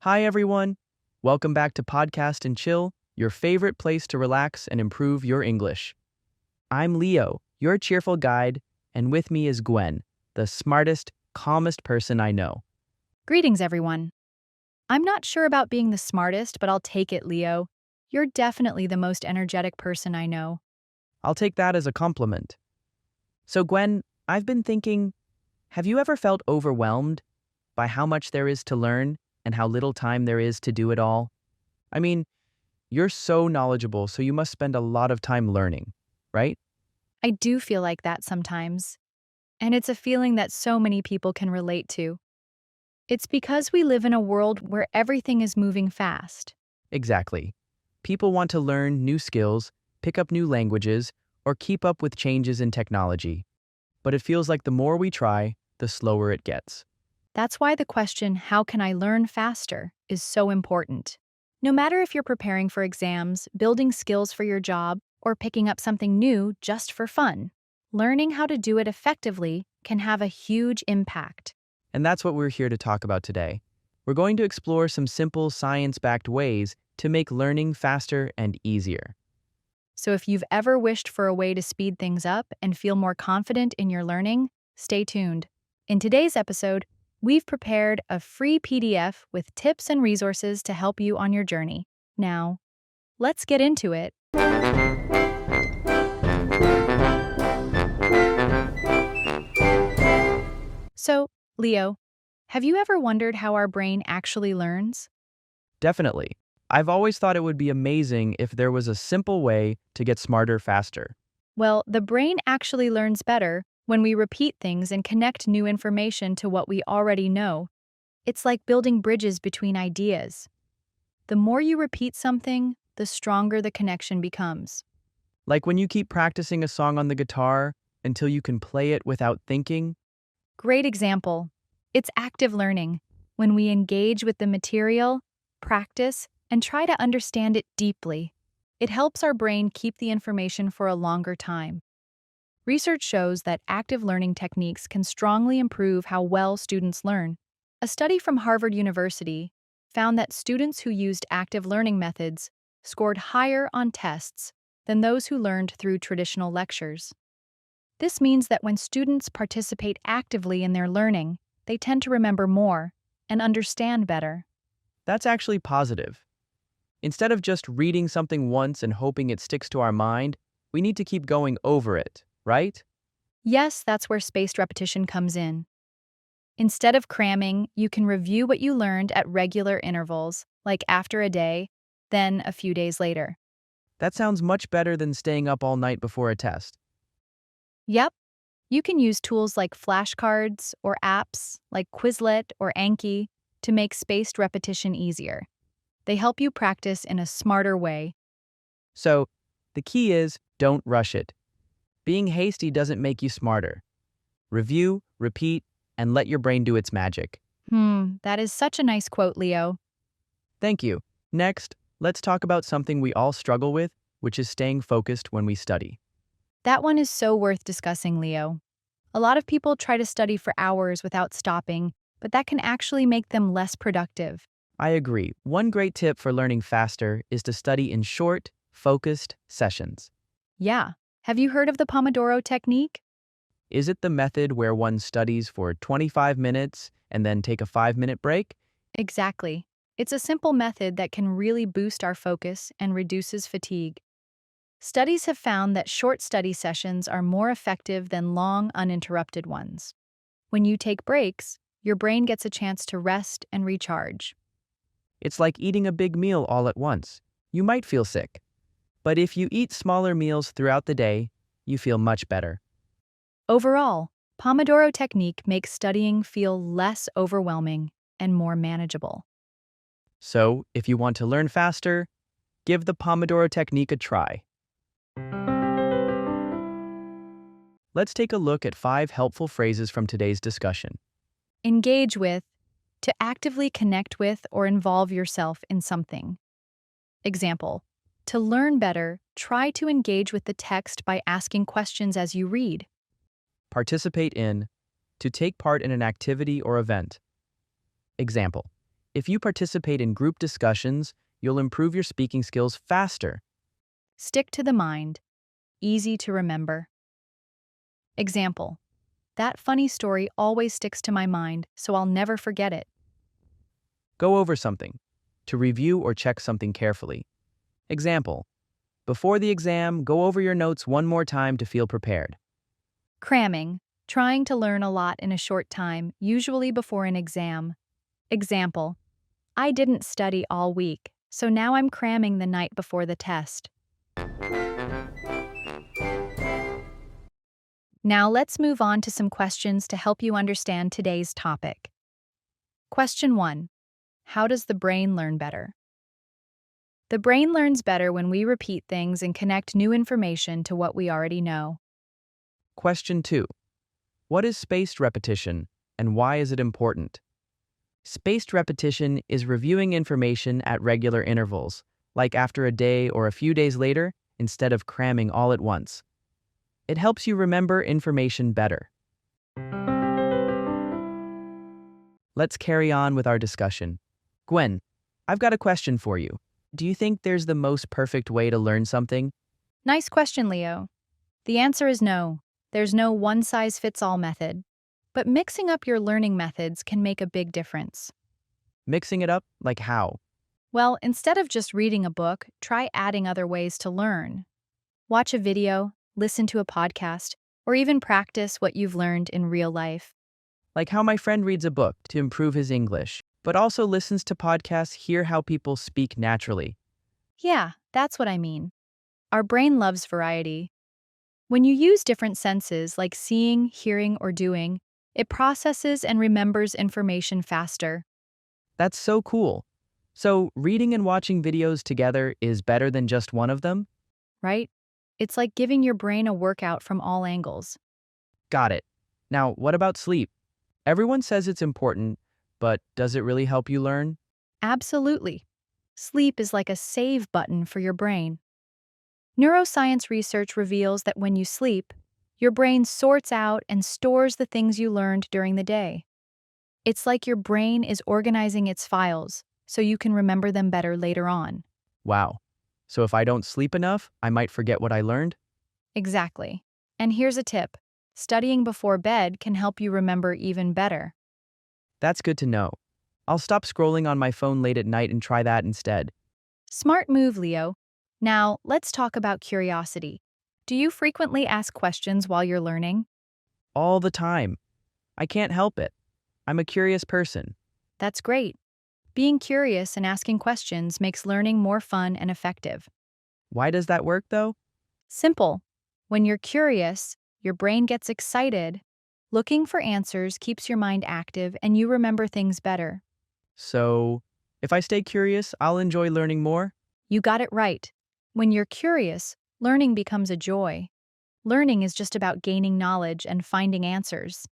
Hi, everyone. Welcome back to Podcast and Chill, your favorite place to relax and improve your English. I'm Leo, your cheerful guide, and with me is Gwen, the smartest, calmest person I know. Greetings, everyone. I'm not sure about being the smartest, but I'll take it, Leo. You're definitely the most energetic person I know. I'll take that as a compliment. So, Gwen, I've been thinking, have you ever felt overwhelmed by how much there is to learn and how little time there is to do it all? I mean, you're so knowledgeable, so you must spend a lot of time learning, right? I do feel like that sometimes, and it's a feeling that so many people can relate to. It's because we live in a world where everything is moving fast. Exactly. People want to learn new skills, pick up new languages, or keep up with changes in technology. But it feels like the more we try, the slower it gets. That's why the question, how can I learn faster, is so important. No matter if you're preparing for exams, building skills for your job, or picking up something new just for fun, learning how to do it effectively can have a huge impact. And that's what we're here to talk about today. We're going to explore some simple science-backed ways to make learning faster and easier. So if you've ever wished for a way to speed things up and feel more confident in your learning, stay tuned. In today's episode, we've prepared a free PDF with tips and resources to help you on your journey. Now, let's get into it. So, Leo, have you ever wondered how our brain actually learns? Definitely. I've always thought it would be amazing if there was a simple way to get smarter faster. Well, the brain actually learns better when we repeat things and connect new information to what we already know. It's like building bridges between ideas. The more you repeat something, the stronger the connection becomes. Like when you keep practicing a song on the guitar until you can play it without thinking. Great example. It's active learning. When we engage with the material, practice, and try to understand it deeply, it helps our brain keep the information for a longer time. Research shows that active learning techniques can strongly improve how well students learn. A study from Harvard University found that students who used active learning methods scored higher on tests than those who learned through traditional lectures. This means that when students participate actively in their learning, they tend to remember more and understand better. That's actually positive. Instead of just reading something once and hoping it sticks to our mind, we need to keep going over it, right? Yes, that's where spaced repetition comes in. Instead of cramming, you can review what you learned at regular intervals, like after a day, then a few days later. That sounds much better than staying up all night before a test. Yep, you can use tools like flashcards or apps like Quizlet or Anki to make spaced repetition easier. They help you practice in a smarter way. So, the key is don't rush it. Being hasty doesn't make you smarter. Review, repeat, and let your brain do its magic. That is such a nice quote, Leo. Thank you. Next, let's talk about something we all struggle with, which is staying focused when we study. That one is so worth discussing, Leo. A lot of people try to study for hours without stopping, but that can actually make them less productive. I agree. One great tip for learning faster is to study in short, focused sessions. Yeah. Have you heard of the Pomodoro technique? Is it the method where one studies for 25 minutes and then take a 5-minute break? Exactly. It's a simple method that can really boost our focus and reduces fatigue. Studies have found that short study sessions are more effective than long, uninterrupted ones. When you take breaks, your brain gets a chance to rest and recharge. It's like eating a big meal all at once. You might feel sick. But if you eat smaller meals throughout the day, you feel much better. Overall, Pomodoro technique makes studying feel less overwhelming and more manageable. So, if you want to learn faster, give the Pomodoro technique a try. Let's take a look at 5 helpful phrases from today's discussion. Engage with, to actively connect with or involve yourself in something. Example, to learn better, try to engage with the text by asking questions as you read. Participate in, to take part in an activity or event. Example, If you participate in group discussions, you'll improve your speaking skills faster. Stick to the mind. Easy to remember. Example. That funny story always sticks to my mind, so I'll never forget it. Go over something. To review or check something carefully. Example. Before the exam, go over your notes one more time to feel prepared. Cramming. Trying to learn a lot in a short time, usually before an exam. Example. I didn't study all week, so now I'm cramming the night before the test. Now let's move on to some questions to help you understand today's topic. Question 1. How does the brain learn better? The brain learns better when we repeat things and connect new information to what we already know. Question 2. What is spaced repetition, and why is it important? Spaced repetition is reviewing information at regular intervals, like after a day or a few days later, instead of cramming all at once. It helps you remember information better. Let's carry on with our discussion. Gwen, I've got a question for you. Do you think there's the most perfect way to learn something? Nice question, Leo. The answer is no. There's no one-size-fits-all method. But mixing up your learning methods can make a big difference. Mixing it up? Like how? Well, instead of just reading a book, try adding other ways to learn. Watch a video, listen to a podcast, or even practice what you've learned in real life. Like how my friend reads a book to improve his English, but also listens to podcasts, hear how people speak naturally. Yeah, that's what I mean. Our brain loves variety. When you use different senses like seeing, hearing, or doing, it processes and remembers information faster. That's so cool. So, reading and watching videos together is better than just one of them? Right? It's like giving your brain a workout from all angles. Got it. Now, what about sleep? Everyone says it's important, but does it really help you learn? Absolutely. Sleep is like a save button for your brain. Neuroscience research reveals that when you sleep, your brain sorts out and stores the things you learned during the day. It's like your brain is organizing its files so you can remember them better later on. Wow. So if I don't sleep enough, I might forget what I learned? Exactly. And here's a tip. Studying before bed can help you remember even better. That's good to know. I'll stop scrolling on my phone late at night and try that instead. Smart move, Leo. Now, let's talk about curiosity. Do you frequently ask questions while you're learning? All the time. I can't help it. I'm a curious person. That's great. Being curious and asking questions makes learning more fun and effective. Why does that work, though? Simple. When you're curious, your brain gets excited. Looking for answers keeps your mind active and you remember things better. So, if I stay curious, I'll enjoy learning more? You got it right. When you're curious, learning becomes a joy. Learning is just about gaining knowledge and finding answers.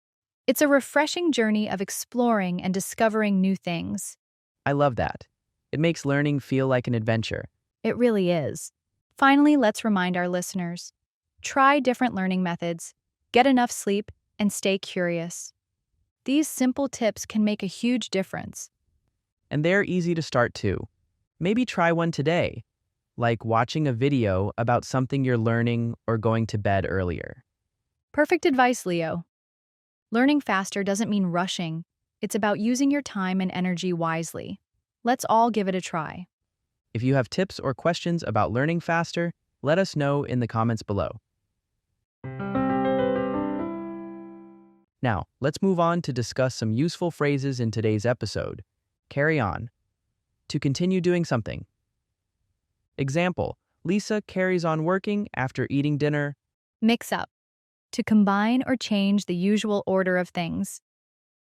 It's a refreshing journey of exploring and discovering new things. I love that. It makes learning feel like an adventure. It really is. Finally, let's remind our listeners. Try different learning methods, get enough sleep, and stay curious. These simple tips can make a huge difference. And they're easy to start too. Maybe try one today, like watching a video about something you're learning or going to bed earlier. Perfect advice, Leo. Learning faster doesn't mean rushing. It's about using your time and energy wisely. Let's all give it a try. If you have tips or questions about learning faster, let us know in the comments below. Now, let's move on to discuss some useful phrases in today's episode. Carry on. To continue doing something. Example, Lisa carries on working after eating dinner. Mix up. To combine or change the usual order of things.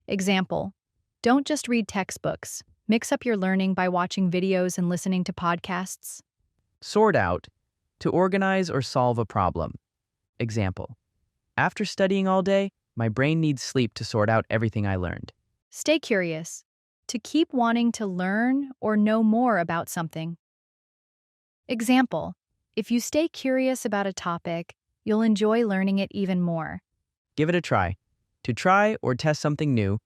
Example, don't just read textbooks. Mix up your learning by watching videos and listening to podcasts. Sort out. To organize or solve a problem. Example, after studying all day, my brain needs sleep to sort out everything I learned. Stay curious. To keep wanting to learn or know more about something. Example, if you stay curious about a topic, you'll enjoy learning it even more. Give it a try. To try or test something new.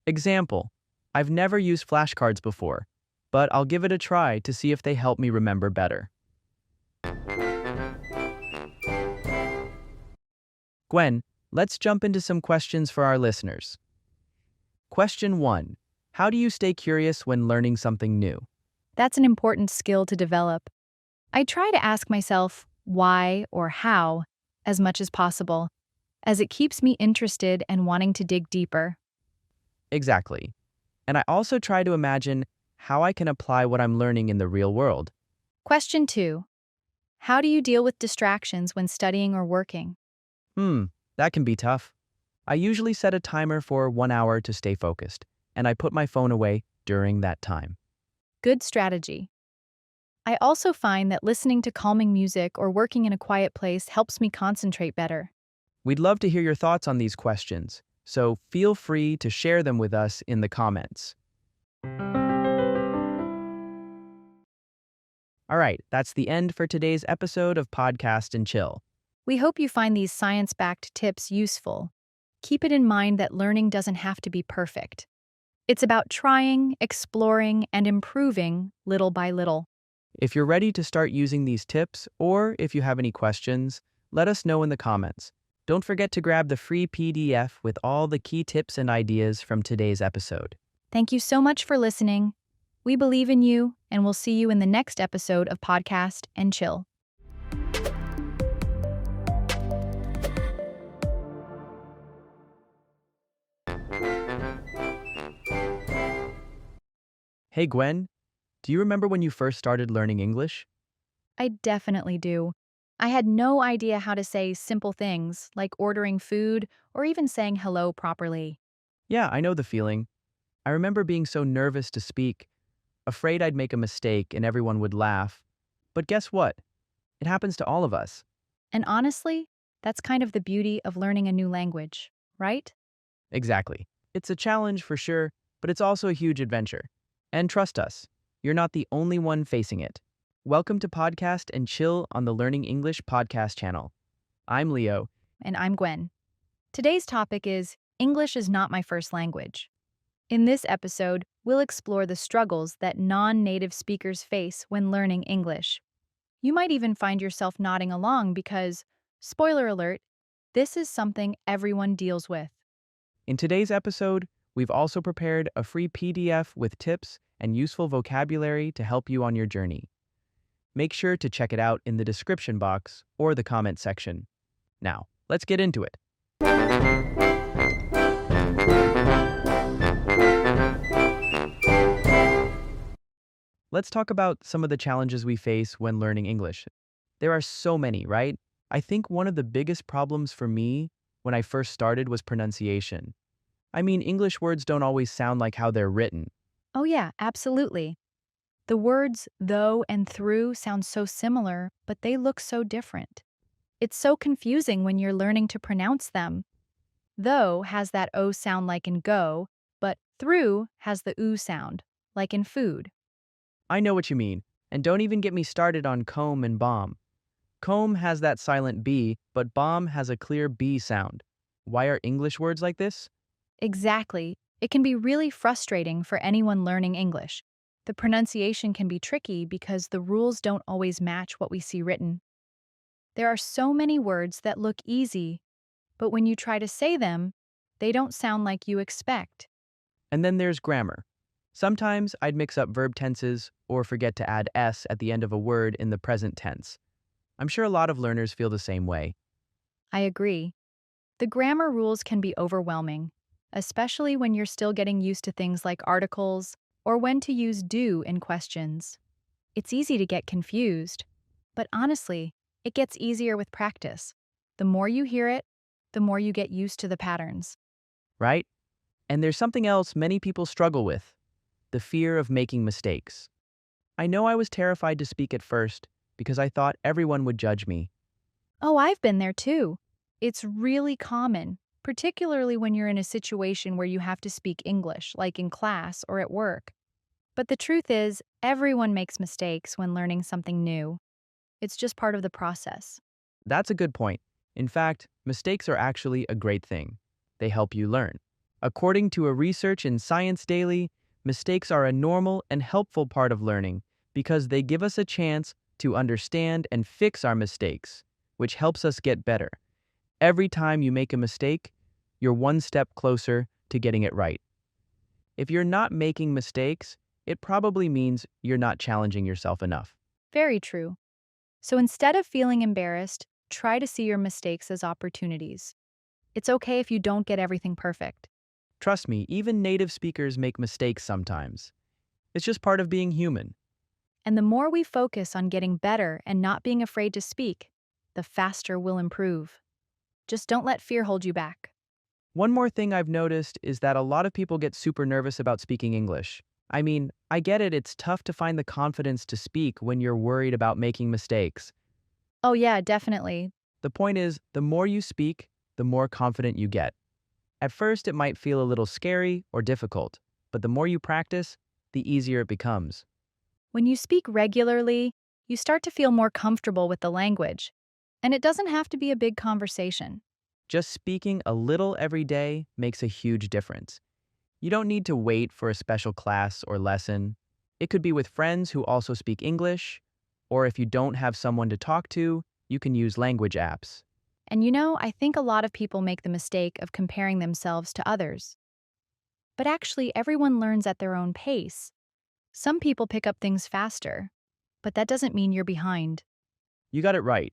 Example, I've never used flashcards before, but I'll give it a try to see if they help me remember better. Gwen, let's jump into some questions for our listeners. Question 1. How do you stay curious when learning something new? That's an important skill to develop. I try to ask myself why or how as much as possible, as it keeps me interested and wanting to dig deeper. Exactly. And I also try to imagine how I can apply what I'm learning in the real world. Question 2. How do you deal with distractions when studying or working? Hmm, that can be tough. I usually set a timer for 1 hour to stay focused, and I put my phone away during that time. Good strategy. I also find that listening to calming music or working in a quiet place helps me concentrate better. We'd love to hear your thoughts on these questions, so feel free to share them with us in the comments. All right, that's the end for today's episode of Podcast and Chill. We hope you find these science-backed tips useful. Keep it in mind that learning doesn't have to be perfect. It's about trying, exploring, and improving little by little. If you're ready to start using these tips, or if you have any questions, let us know in the comments. Don't forget to grab the free PDF with all the key tips and ideas from today's episode. Thank you so much for listening. We believe in you, and we'll see you in the next episode of Podcast and Chill. Hey Gwen, do you remember when you first started learning English? I definitely do. I had no idea how to say simple things like ordering food or even saying hello properly. Yeah, I know the feeling. I remember being so nervous to speak, afraid I'd make a mistake and everyone would laugh. But guess what? It happens to all of us. And honestly, that's kind of the beauty of learning a new language, right? Exactly. It's a challenge for sure, but it's also a huge adventure. And trust us, you're not the only one facing it. Welcome to Podcast and Chill on the Learning English podcast channel. I'm Leo. And I'm Gwen. Today's topic is English is not my first language. In this episode, we'll explore the struggles that non-native speakers face when learning English. You might even find yourself nodding along because, spoiler alert, this is something everyone deals with. In today's episode, we've also prepared a free PDF with tips and useful vocabulary to help you on your journey. Make sure to check it out in the description box or the comment section. Now, let's get into it. Let's talk about some of the challenges we face when learning English. There are so many, right? I think one of the biggest problems for me when I first started was pronunciation. I mean, English words don't always sound like how they're written. Oh yeah, absolutely. The words though and through sound so similar, but they look so different. It's so confusing when you're learning to pronounce them. Though has that O sound like in go, but through has the oo sound, like in food. I know what you mean, and don't even get me started on comb and bomb. Comb has that silent B, but bomb has a clear B sound. Why are English words like this? Exactly. It can be really frustrating for anyone learning English. The pronunciation can be tricky because the rules don't always match what we see written. There are so many words that look easy, but when you try to say them, they don't sound like you expect. And then there's grammar. Sometimes I'd mix up verb tenses or forget to add s at the end of a word in the present tense. I'm sure a lot of learners feel the same way. I agree. The grammar rules can be overwhelming, especially when you're still getting used to things like articles or when to use do in questions. It's easy to get confused, but honestly, it gets easier with practice. The more you hear it, the more you get used to the patterns. Right? And there's something else many people struggle with: the fear of making mistakes. I know I was terrified to speak at first because I thought everyone would judge me. Oh, I've been there too. It's really common, particularly when you're in a situation where you have to speak English, like in class or at work. But the truth is, everyone makes mistakes when learning something new. It's just part of the process. That's a good point. In fact, mistakes are actually a great thing. They help you learn. According to a research in Science Daily, Mistakes are a normal and helpful part of learning because they give us a chance to understand and fix our mistakes, which helps us get better. Every time you make a mistake, you're one step closer to getting it right. If you're not making mistakes, it probably means you're not challenging yourself enough. Very true. So instead of feeling embarrassed, try to see your mistakes as opportunities. It's okay if you don't get everything perfect. Trust me, even native speakers make mistakes sometimes. It's just part of being human. And the more we focus on getting better and not being afraid to speak, the faster we'll improve. Just don't let fear hold you back. One more thing I've noticed is that a lot of people get super nervous about speaking English. I mean, I get it, it's tough to find the confidence to speak when you're worried about making mistakes. Oh, yeah, definitely. The point is, the more you speak, the more confident you get. At first, it might feel a little scary or difficult, but the more you practice, the easier it becomes. When you speak regularly, you start to feel more comfortable with the language. And it doesn't have to be a big conversation. Just speaking a little every day makes a huge difference. You don't need to wait for a special class or lesson. It could be with friends who also speak English, or if you don't have someone to talk to, you can use language apps. And I think a lot of people make the mistake of comparing themselves to others. But actually, everyone learns at their own pace. Some people pick up things faster, but that doesn't mean you're behind. You got it right.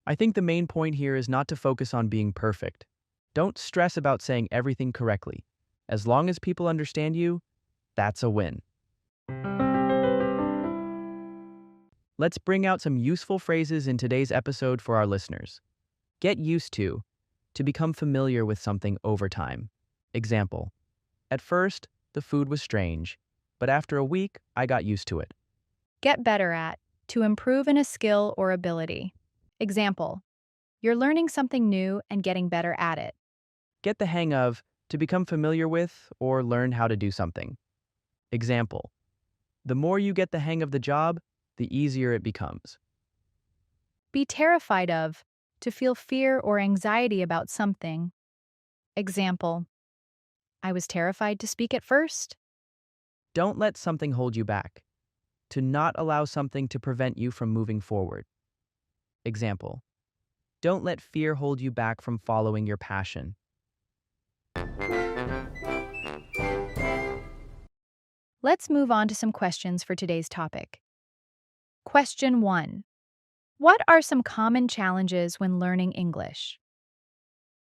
I think the main point here is not to focus on being perfect. Don't stress about saying everything correctly. As long as people understand you, that's a win. Let's bring out some useful phrases in today's episode for our listeners. Get used to become familiar with something over time. Example, at first, the food was strange, but after a week, I got used to it. Get better at, to improve in a skill or ability. Example, you're learning something new and getting better at it. Get the hang of, to become familiar with or learn how to do something. Example, the more you get the hang of the job, the easier it becomes. Be terrified of, to feel fear or anxiety about something. Example, I was terrified to speak at first. Don't let something hold you back. To not allow something to prevent you from moving forward. Example, don't let fear hold you back from following your passion. Let's move on to some questions for today's topic. Question 1. What are some common challenges when learning English?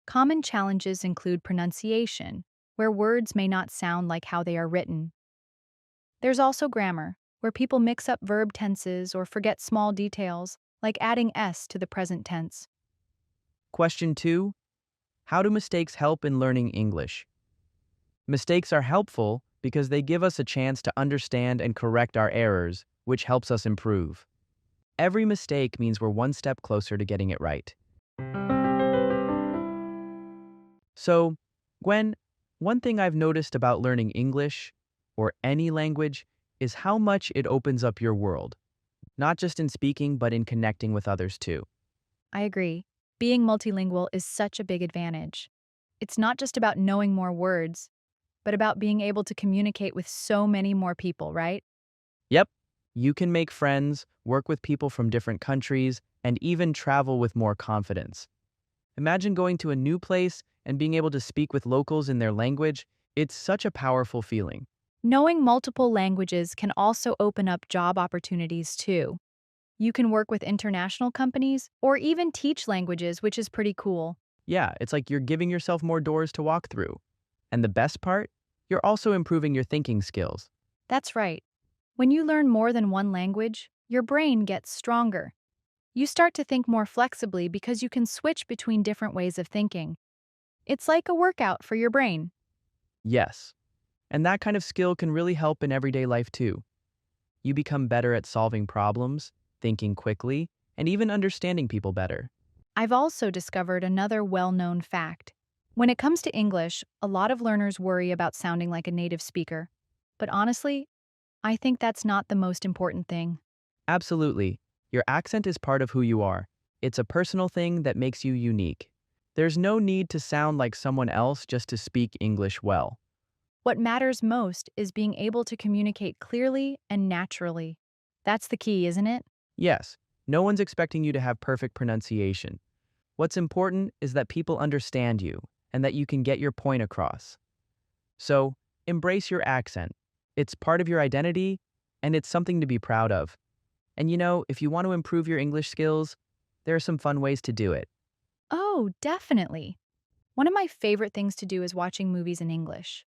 Common challenges include pronunciation, where words may not sound like how they are written. There's also grammar, where people mix up verb tenses or forget small details, like adding s to the present tense. Question 2. How do mistakes help in learning English? Mistakes are helpful because they give us a chance to understand and correct our errors, which helps us improve. Every mistake means we're one step closer to getting it right. So, Gwen, one thing I've noticed about learning English, or any language, is how much it opens up your world. Not just in speaking, but in connecting with others too. I agree. Being multilingual is such a big advantage. It's not just about knowing more words, but about being able to communicate with so many more people, right? Yep, you can make friends, work with people from different countries, and even travel with more confidence. Imagine going to a new place and being able to speak with locals in their language. It's such a powerful feeling. Knowing multiple languages can also open up job opportunities too. You can work with international companies or even teach languages, which is pretty cool. Yeah, it's like you're giving yourself more doors to walk through. And the best part? You're also improving your thinking skills. That's right. When you learn more than one language, your brain gets stronger. You start to think more flexibly because you can switch between different ways of thinking. It's like a workout for your brain. Yes. And that kind of skill can really help in everyday life too. You become better at solving problems, thinking quickly, and even understanding people better. I've also discovered another well-known fact. When it comes to English, a lot of learners worry about sounding like a native speaker. But honestly, I think that's not the most important thing. Absolutely. Your accent is part of who you are. It's a personal thing that makes you unique. There's no need to sound like someone else just to speak English well. What matters most is being able to communicate clearly and naturally. That's the key, isn't it? Yes, no one's expecting you to have perfect pronunciation. What's important is that people understand you and that you can get your point across. So, embrace your accent. It's part of your identity, and it's something to be proud of. And if you want to improve your English skills, there are some fun ways to do it. Oh, definitely. One of my favorite things to do is watching movies in English.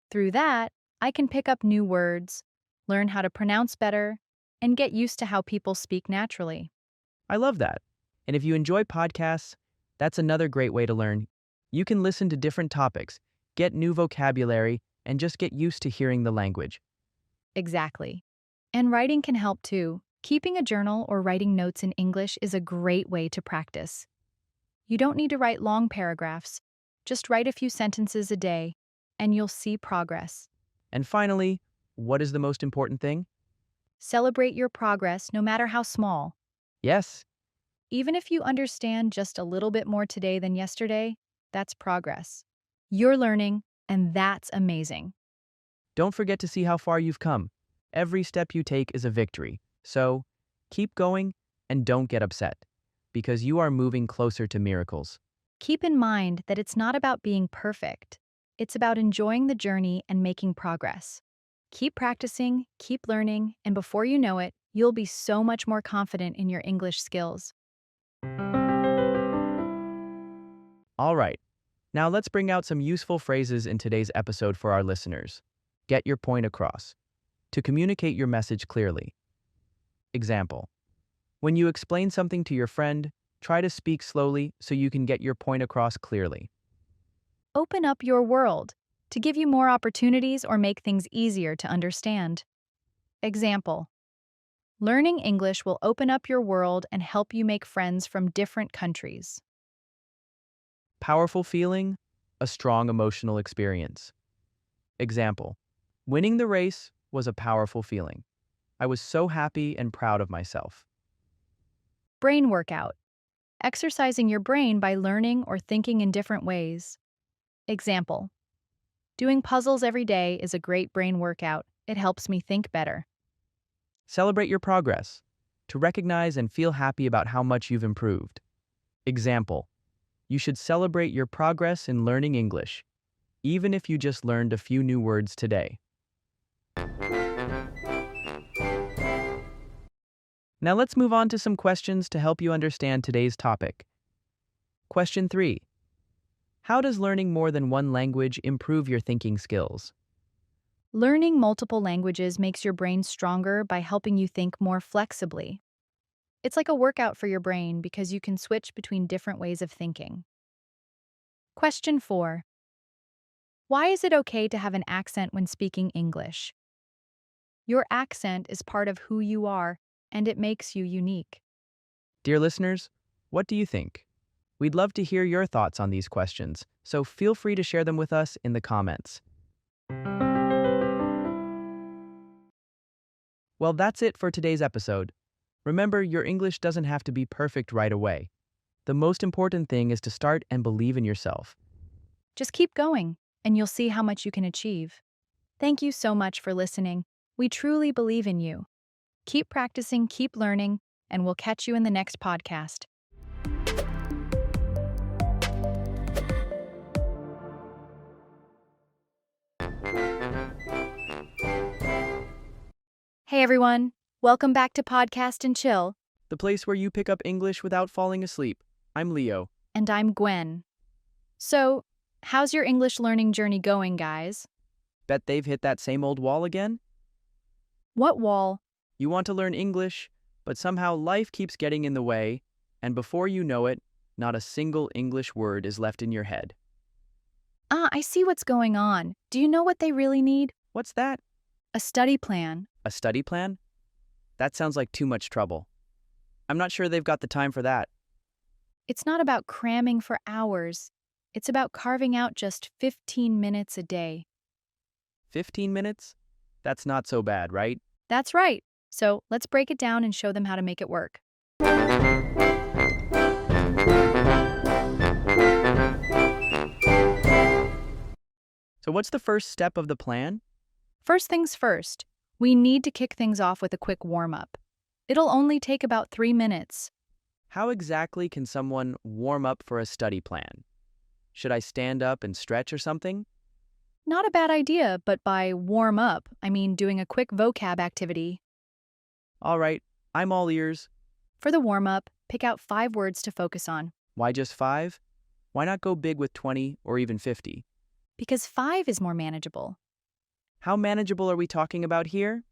Through that, I can pick up new words, learn how to pronounce better, and get used to how people speak naturally. I love that. And if you enjoy podcasts, that's another great way to learn. You can listen to different topics, get new vocabulary, and just get used to hearing the language. Exactly. And writing can help too. Keeping a journal or writing notes in English is a great way to practice. You don't need to write long paragraphs. Just write a few sentences a day, and you'll see progress. And finally, what is the most important thing? Celebrate your progress, no matter how small. Yes, Even if you understand just a little bit more today than yesterday, that's progress. You're learning, and that's amazing. don't forget to see how far you've come. Every step you take is a victory. So, keep going and don't get upset, because you are moving closer to miracles. Keep in mind that it's not about being perfect. It's about enjoying the journey and making progress. Keep practicing, keep learning, and before you know it, you'll be so much more confident in your English skills. All right, now let's bring out some useful phrases in today's episode for our listeners. Get your point across. To communicate your message clearly. Example: when you explain something to your friend, try to speak slowly so you can get your point across clearly. Open up your world to give you more opportunities or make things easier to understand. Example: learning English will open up your world and help you make friends from different countries. Powerful feeling, a strong emotional experience. Example: winning the race was a powerful feeling. I was so happy and proud of myself. Brain workout: exercising your brain by learning or thinking in different ways. Example: doing puzzles every day is a great brain workout. It helps me think better. Celebrate your progress. To recognize and feel happy about how much you've improved. Example: you should celebrate your progress in learning English, even if you just learned a few new words today. Now let's move on to some questions to help you understand today's topic. Question 3. How does learning more than one language improve your thinking skills? Learning multiple languages makes your brain stronger by helping you think more flexibly. It's like a workout for your brain because you can switch between different ways of thinking. Question 4. Why is it okay to have an accent when speaking English? Your accent is part of who you are, and it makes you unique. Dear listeners, what do you think? We'd love to hear your thoughts on these questions, so feel free to share them with us in the comments. Well, that's it for today's episode. Remember, your English doesn't have to be perfect right away. The most important thing is to start and believe in yourself. Just keep going, and you'll see how much you can achieve. Thank you so much for listening. We truly believe in you. Keep practicing, keep learning, and we'll catch you in the next podcast. Hey everyone, welcome back to Podcast and Chill, The place where you pick up English without falling asleep. I'm Leo. and I'm Gwen. So, how's your English learning journey going, guys? Bet they've hit that same old wall again? What wall? You want to learn English, but somehow life keeps getting in the way, and before you know it, not a single English word is left in your head. I see what's going on. Do you know what they really need? What's that? A study plan. A study plan? That sounds like too much trouble. I'm not sure they've got the time for that. It's not about cramming for hours. It's about carving out just 15 minutes a day. 15 minutes? That's not so bad, right? That's right. So let's break it down and show them how to make it work. So what's the first step of the plan? First things first, we need to kick things off with a quick warm-up. It'll only take about 3 minutes. How exactly can someone warm up for a study plan? Should I stand up and stretch or something? Not a bad idea, but by warm up, I mean doing a quick vocab activity. All right, I'm all ears. For the warm-up, pick out 5 words to focus on. Why just 5? Why not go big with 20 or even 50? Because 5 is more manageable. How manageable are we talking about here?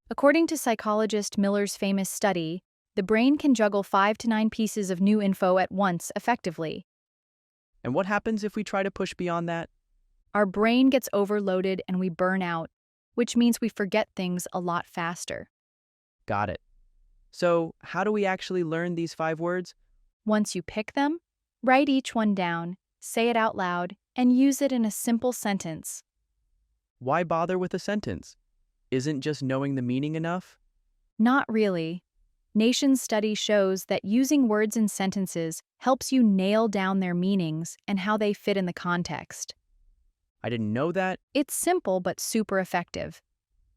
According to psychologist Miller's famous study, the brain can juggle 5 to 9 pieces of new info at once effectively. And what happens if we try to push beyond that? Our brain gets overloaded and we burn out, which means we forget things a lot faster. Got it. So, how do we actually learn these 5 words? Once you pick them, write each one down, say it out loud, and use it in a simple sentence. Why bother with a sentence? Isn't just knowing the meaning enough? Not really. Nation's study shows that using words in sentences helps you nail down their meanings and how they fit in the context. I didn't know that. It's simple but super effective.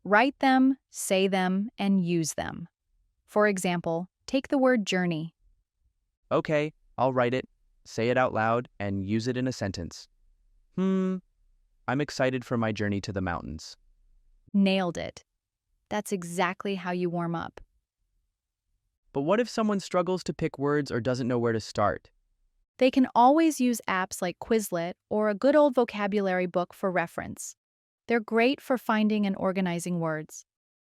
Write them, say them, and use them. For example, take the word journey. Okay, I'll write it, say it out loud, and use it in a sentence. I'm excited for my journey to the mountains. Nailed it. That's exactly how you warm up. But what if someone struggles to pick words or doesn't know where to start? They can always use apps like Quizlet or a good old vocabulary book for reference. They're great for finding and organizing words.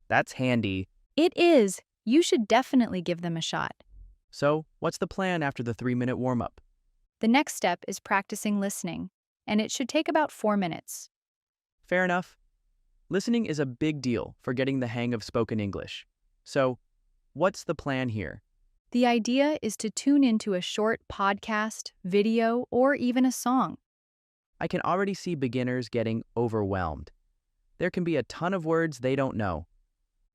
That's handy. It is. You should definitely give them a shot. So, what's the plan after the 3-minute warm-up? The next step is practicing listening, and it should take about 4 minutes. Fair enough. Listening is a big deal for getting the hang of spoken English. So, what's the plan here? The idea is to tune into a short podcast, video, or even a song. I can already see beginners getting overwhelmed. There can be a ton of words they don't know.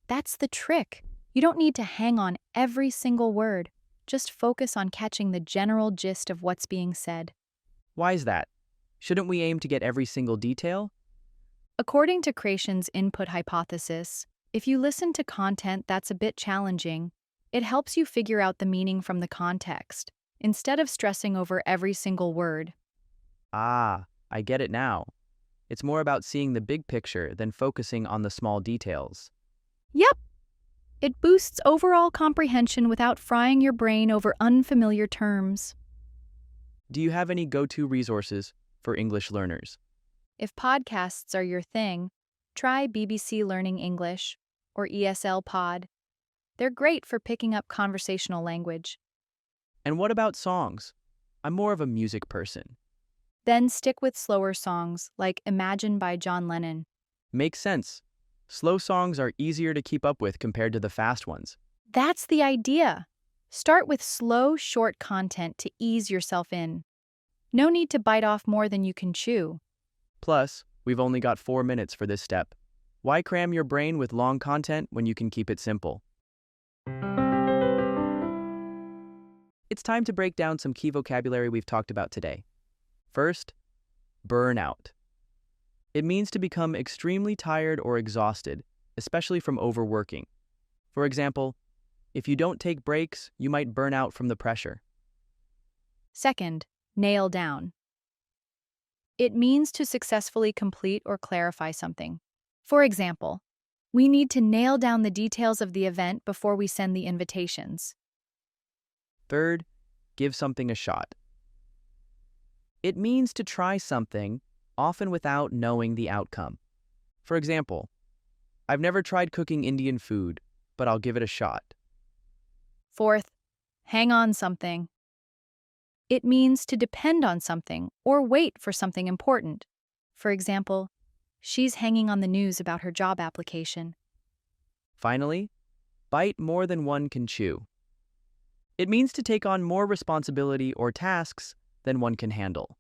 That's the trick. You don't need to hang on every single word. Just focus on catching the general gist of what's being said. Why is that? Shouldn't we aim to get every single detail? According to Creation's input hypothesis, if you listen to content that's a bit challenging, it helps you figure out the meaning from the context, instead of stressing over every single word. Ah, I get it now. It's more about seeing the big picture than focusing on the small details. Yep. It boosts overall comprehension without frying your brain over unfamiliar terms. Do you have any go-to resources for English learners? If podcasts are your thing, try BBC Learning English or ESL Pod. They're great for picking up conversational language. And what about songs? I'm more of a music person. Then stick with slower songs like Imagine by John Lennon. Makes sense. Slow songs are easier to keep up with compared to the fast ones. That's the idea. Start with slow, short content to ease yourself in. No need to bite off more than you can chew. Plus, we've only got 4 minutes for this step. Why cram your brain with long content when you can keep it simple? It's time to break down some key vocabulary we've talked about today. First, burnout. It means to become extremely tired or exhausted, especially from overworking. For example, if you don't take breaks, you might burn out from the pressure. Second, nail down. It means to successfully complete or clarify something. For example, we need to nail down the details of the event before we send the invitations. Third, give something a shot. It means to try something, often without knowing the outcome. For example, I've never tried cooking Indian food, but I'll give it a shot. Fourth, hang on something. It means to depend on something or wait for something important. For example, she's hanging on the news about her job application. Finally, bite more than one can chew. It means to take on more responsibility or tasks than one can handle.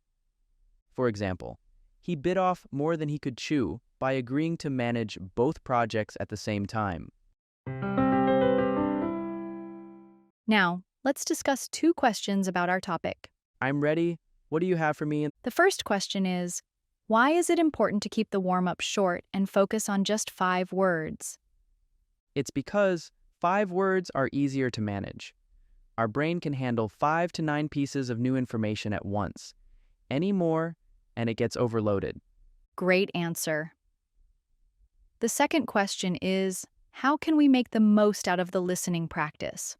For example, he bit off more than he could chew by agreeing to manage both projects at the same time. Now, let's discuss 2 questions about our topic. I'm ready. What do you have for me? The first question is, Why is it important to keep the warm-up short and focus on just 5 words? It's because 5 words are easier to manage. Our brain can handle 5 to 9 pieces of new information at once. Any more, and it gets overloaded. Great answer. The second question is, how can we make the most out of the listening practice?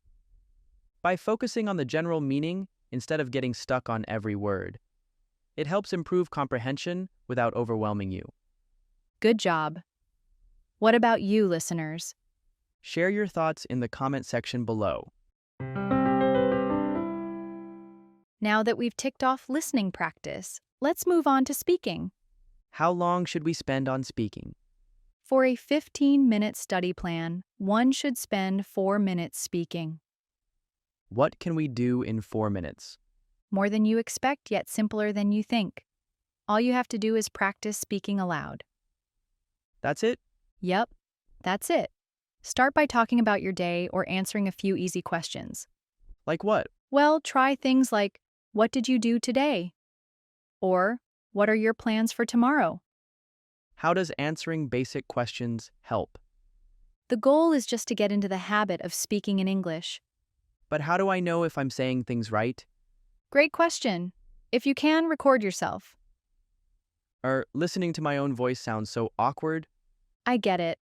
By focusing on the general meaning instead of getting stuck on every word, it helps improve comprehension without overwhelming you. Good job. What about you, listeners? Share your thoughts in the comment section below. Now that we've ticked off listening practice, let's move on to speaking. How long should we spend on speaking? For a 15-minute study plan, one should spend 4 minutes speaking. What can we do in 4 minutes? More than you expect, yet simpler than you think. All you have to do is practice speaking aloud. That's it? Yep, that's it. Start by talking about your day or answering a few easy questions. Like what? Well, try things like, what did you do today? Or, what are your plans for tomorrow? How does answering basic questions help? The goal is just to get into the habit of speaking in English. But how do I know if I'm saying things right? Great question. If you can, record yourself. Listening to my own voice sounds so awkward. I get it.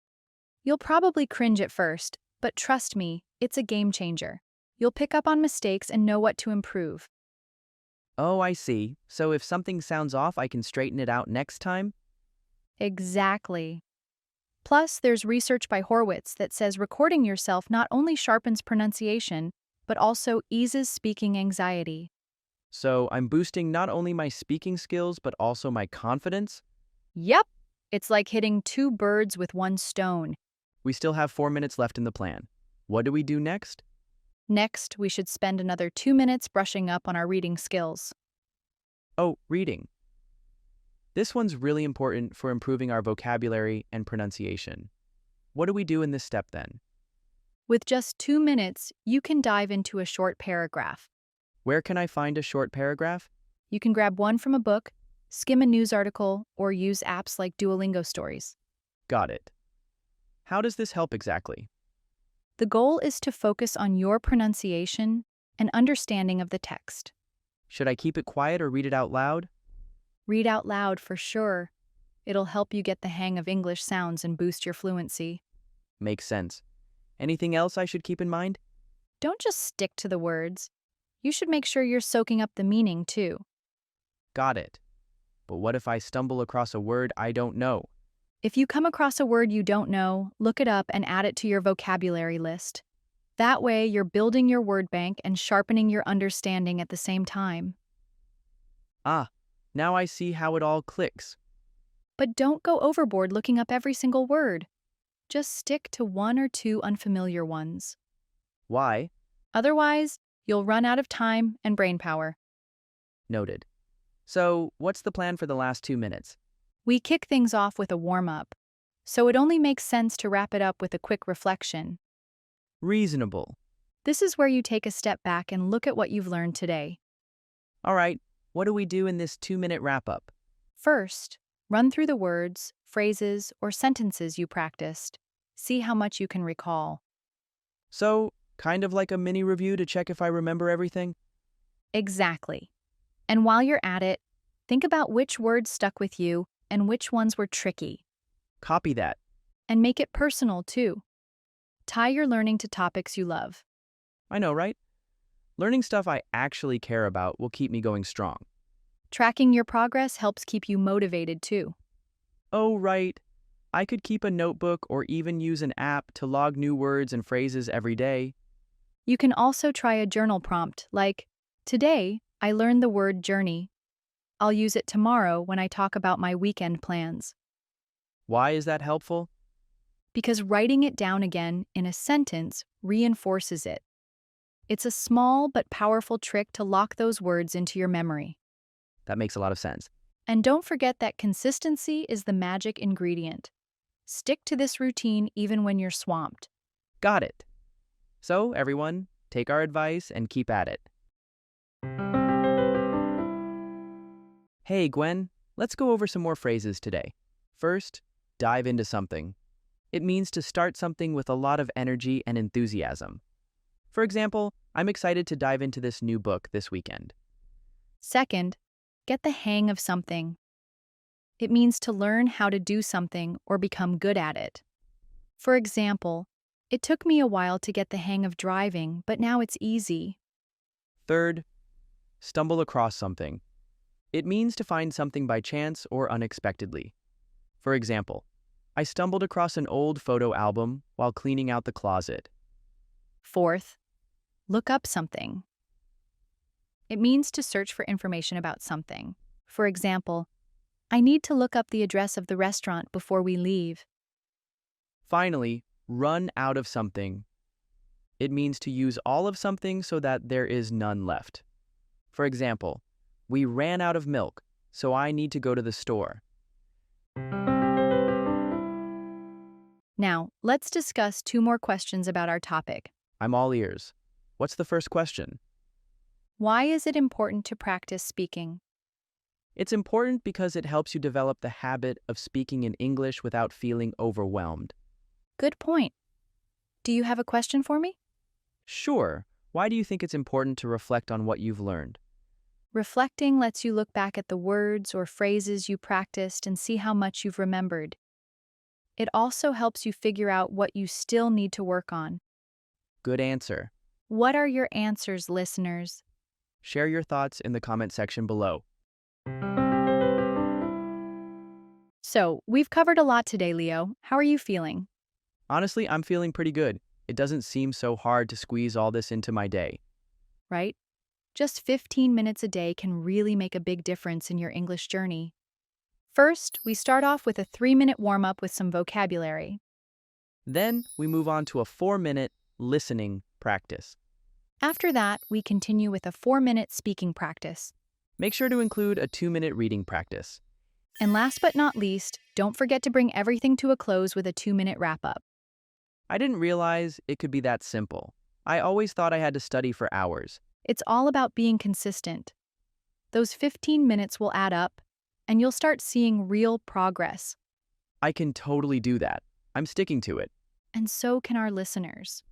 You'll probably cringe at first, but trust me, it's a game changer. You'll pick up on mistakes and know what to improve. Oh, I see. So if something sounds off, I can straighten it out next time? Exactly. Plus, there's research by Horwitz that says recording yourself not only sharpens pronunciation, but also eases speaking anxiety. So I'm boosting not only my speaking skills, but also my confidence? Yep, it's like hitting 2 birds with 1 stone. We still have 4 minutes left in the plan. What do we do next? Next, we should spend another 2 minutes brushing up on our reading skills. Oh, reading. This one's really important for improving our vocabulary and pronunciation. What do we do in this step then? With just 2 minutes, you can dive into a short paragraph. Where can I find a short paragraph? You can grab one from a book, skim a news article, or use apps like Duolingo Stories. Got it. How does this help exactly? The goal is to focus on your pronunciation and understanding of the text. Should I keep it quiet or read it out loud? Read out loud for sure. It'll help you get the hang of English sounds and boost your fluency. Makes sense. Anything else I should keep in mind? Don't just stick to the words. You should make sure you're soaking up the meaning too. Got it. But what if I stumble across a word I don't know? If you come across a word you don't know, look it up and add it to your vocabulary list. That way, you're building your word bank and sharpening your understanding at the same time. Ah, now I see how it all clicks. But don't go overboard looking up every single word. Just stick to 1 or 2 unfamiliar ones. Why? Otherwise, you'll run out of time and brain power. Noted. So, what's the plan for the last 2 minutes? We kick things off with a warm-up, so it only makes sense to wrap it up with a quick reflection. Reasonable. This is where you take a step back and look at what you've learned today. All right, what do we do in this 2-minute wrap-up? First, run through the words, phrases, or sentences you practiced. See how much you can recall. So, kind of like a mini review to check if I remember everything? Exactly. And while you're at it, think about which words stuck with you and which ones were tricky. Copy that. And make it personal, too. Tie your learning to topics you love. I know, right? Learning stuff I actually care about will keep me going strong. Tracking your progress helps keep you motivated, too. Oh, right. I could keep a notebook or even use an app to log new words and phrases every day. You can also try a journal prompt like, today, I learned the word journey. I'll use it tomorrow when I talk about my weekend plans. Why is that helpful? Because writing it down again in a sentence reinforces it. It's a small but powerful trick to lock those words into your memory. That makes a lot of sense. And don't forget that consistency is the magic ingredient. Stick to this routine even when you're swamped. Got it. So, everyone, take our advice and keep at it. Hey, Gwen, Let's go over some more phrases today. First, dive into something. It means to start something with a lot of energy and enthusiasm. For example, I'm excited to dive into this new book this weekend. Second, get the hang of something. It means to learn how to do something or become good at it. For example, it took me a while to get the hang of driving, but now it's easy. Third, stumble across something. It means to find something by chance or unexpectedly. For example, I stumbled across an old photo album while cleaning out the closet. Fourth, look up something. It means to search for information about something. For example, I need to look up the address of the restaurant before we leave. Finally, run out of something. It means to use all of something so that there is none left. For example, we ran out of milk, so I need to go to the store. Now, let's discuss 2 more questions about our topic. I'm all ears. What's the first question? Why is it important to practice speaking? It's important because it helps you develop the habit of speaking in English without feeling overwhelmed. Good point. Do you have a question for me? Sure. Why do you think it's important to reflect on what you've learned? Reflecting lets you look back at the words or phrases you practiced and see how much you've remembered. It also helps you figure out what you still need to work on. Good answer. What are your answers, listeners? Share your thoughts in the comment section below. So, we've covered a lot today, Leo. How are you feeling? Honestly, I'm feeling pretty good. It doesn't seem so hard to squeeze all this into my day. Right? Just 15 minutes a day can really make a big difference in your English journey. First, we start off with a 3-minute warm-up with some vocabulary. Then we move on to a 4-minute listening practice. After that, we continue with a 4-minute speaking practice. Make sure to include a 2-minute reading practice. And last but not least, don't forget to bring everything to a close with a 2-minute wrap-up. I didn't realize it could be that simple. I always thought I had to study for hours. It's all about being consistent. Those 15 minutes will add up, and you'll start seeing real progress. I can totally do that. I'm sticking to it. And so can our listeners.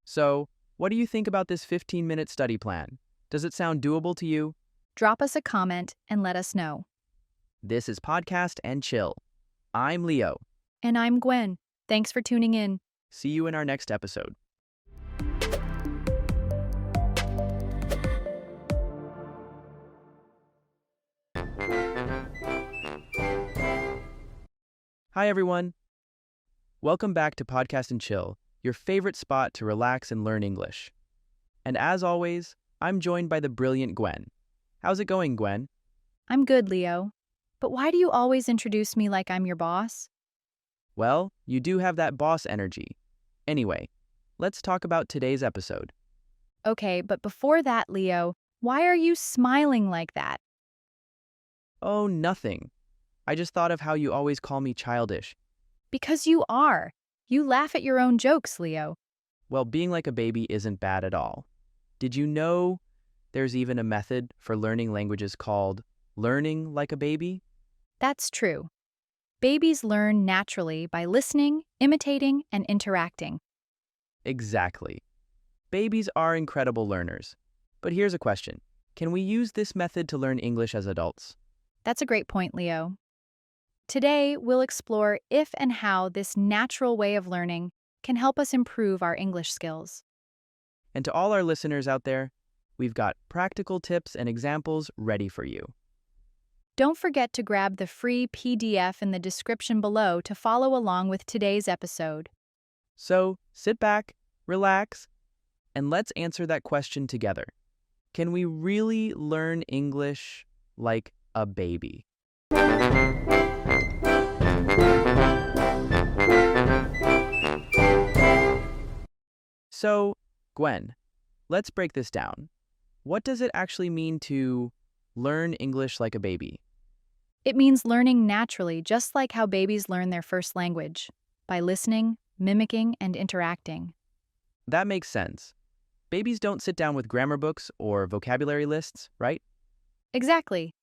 So, what do you think about this 15-minute study plan? Does it sound doable to you? Drop us a comment and let us know. This is Podcast and Chill. I'm Leo. And I'm Gwen. Thanks for tuning in. See you in our next episode. Hi, everyone. Welcome back to Podcast and Chill, your favorite spot to relax and learn English. And as always, I'm joined by the brilliant Gwen. How's it going, Gwen? I'm good, Leo. But why do you always introduce me like I'm your boss? Well, you do have that boss energy. Anyway, let's talk about today's episode. Okay, but before that, Leo, why are you smiling like that? Oh, nothing. I just thought of how you always call me childish. Because you are. You laugh at your own jokes, Leo. Well, being like a baby isn't bad at all. Did you know there's even a method for learning languages called learning like a baby? That's true. Babies learn naturally by listening, imitating, and interacting. Exactly. Babies are incredible learners. But here's a question. Can we use this method to learn English as adults? That's a great point, Leo. Today, we'll explore if and how this natural way of learning can help us improve our English skills. And to all our listeners out there, we've got practical tips and examples ready for you. Don't forget to grab the free PDF in the description below to follow along with today's episode. So, sit back, relax, and let's answer that question together. Can we really learn English like a baby? So, Gwen, let's break this down. What does it actually mean to learn English like a baby? It means learning naturally, just like how babies learn their first language, by listening, mimicking, and interacting. That makes sense. Babies don't sit down with grammar books or vocabulary lists, right? Exactly.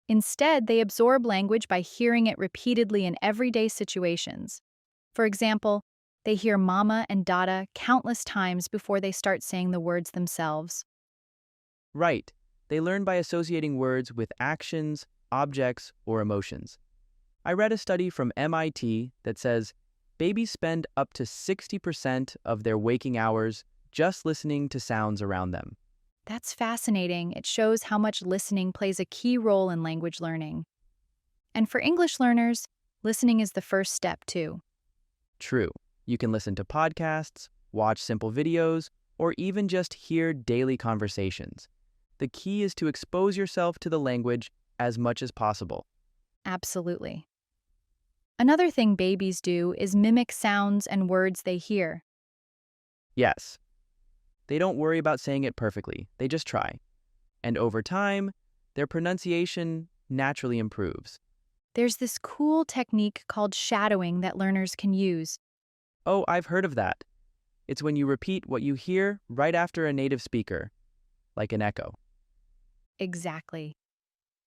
Instead, they absorb language by hearing it repeatedly in everyday situations. For example, they hear mama and dada countless times before they start saying the words themselves. Right. They learn by associating words with actions, objects, or emotions. I read a study from MIT that says babies spend up to 60% of their waking hours just listening to sounds around them. That's fascinating. It shows how much listening plays a key role in language learning. And for English learners, listening is the first step, too. True. You can listen to podcasts, watch simple videos, or even just hear daily conversations. The key is to expose yourself to the language as much as possible. Absolutely. Another thing babies do is mimic sounds and words they hear. Yes, they don't worry about saying it perfectly, they just try. And over time, their pronunciation naturally improves. There's this cool technique called shadowing that learners can use. Oh, I've heard of that. It's when you repeat what you hear right after a native speaker, like an echo. Exactly.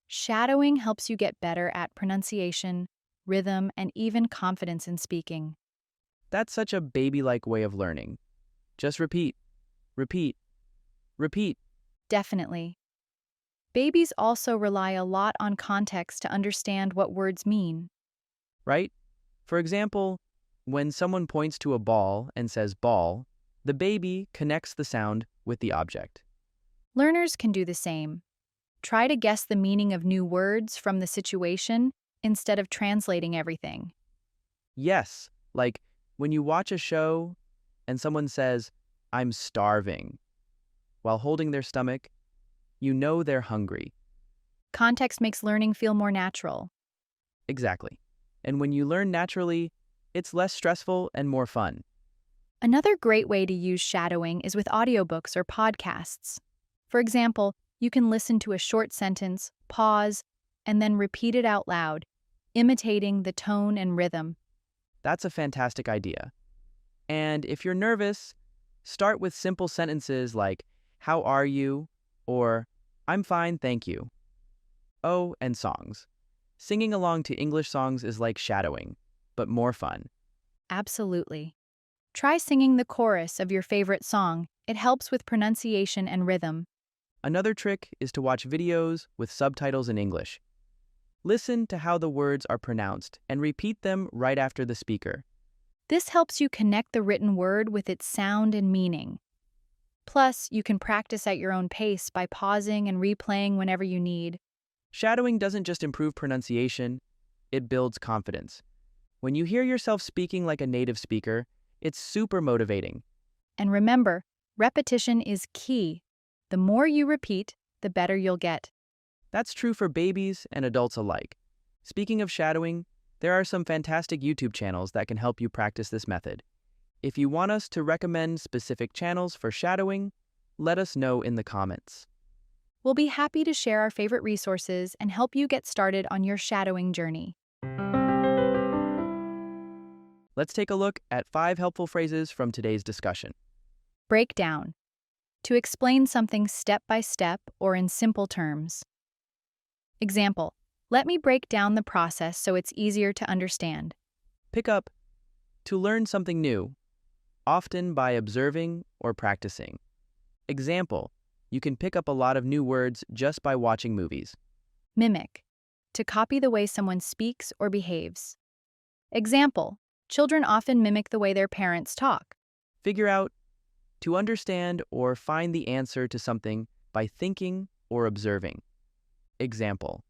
Shadowing helps you get better at pronunciation, rhythm, and even confidence in speaking. That's such a baby-like way of learning. Just repeat, repeat, repeat, Definitely. Babies also rely a lot on context to understand what words mean. right? For example, when someone points to a ball and says ball, the baby connects the sound with the object. Learners can do the same. Try to guess the meaning of new words from the situation instead of translating everything. Yes, like when you watch a show and someone says, I'm starving, while holding their stomach, you know they're hungry. Context makes learning feel more natural. Exactly. And when you learn naturally, it's less stressful and more fun. Another great way to use shadowing is with audiobooks or podcasts. For example, you can listen to a short sentence, pause, and then repeat it out loud, imitating the tone and rhythm. That's a fantastic idea. And if you're nervous, start with simple sentences like, how are you? Or, I'm fine, thank you. Oh, and songs. Singing along to English songs is like shadowing, but more fun. Absolutely. Try singing the chorus of your favorite song. It helps with pronunciation and rhythm. Another trick is to watch videos with subtitles in English. Listen to how the words are pronounced and repeat them right after the speaker. This helps you connect the written word with its sound and meaning. Plus, you can practice at your own pace by pausing and replaying whenever you need. Shadowing doesn't just improve pronunciation, it builds confidence. When you hear yourself speaking like a native speaker, it's super motivating. And remember, repetition is key. The more you repeat, the better you'll get. That's true for babies and adults alike. Speaking of shadowing, there are some fantastic YouTube channels that can help you practice this method. If you want us to recommend specific channels for shadowing, let us know in the comments. We'll be happy to share our favorite resources and help you get started on your shadowing journey. Let's take a look at 5 helpful phrases from today's discussion. Breakdown. To explain something step by step or in simple terms. Example, let me break down the process so it's easier to understand. Pick up. To learn something new, often by observing or practicing. Example, you can pick up a lot of new words just by watching movies. Mimic. To copy the way someone speaks or behaves. Example, children often mimic the way their parents talk. Figure out. To understand or find the answer to something by thinking or observing. Example,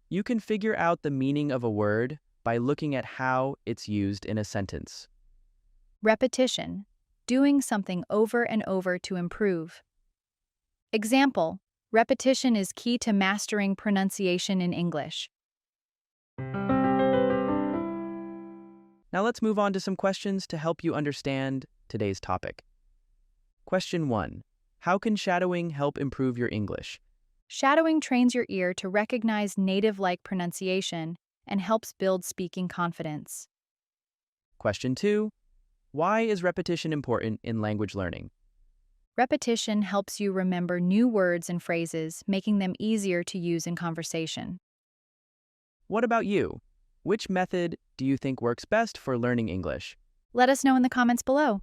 you can figure out the meaning of a word by looking at how it's used in a sentence. Repetition. Doing something over and over to improve. Example, repetition is key to mastering pronunciation in English. Now let's move on to some questions to help you understand today's topic. Question 1. How can shadowing help improve your English? Shadowing trains your ear to recognize native-like pronunciation and helps build speaking confidence. Question 2. Why is repetition important in language learning? Repetition helps you remember new words and phrases, making them easier to use in conversation. What about you? Which method do you think works best for learning English? Let us know in the comments below.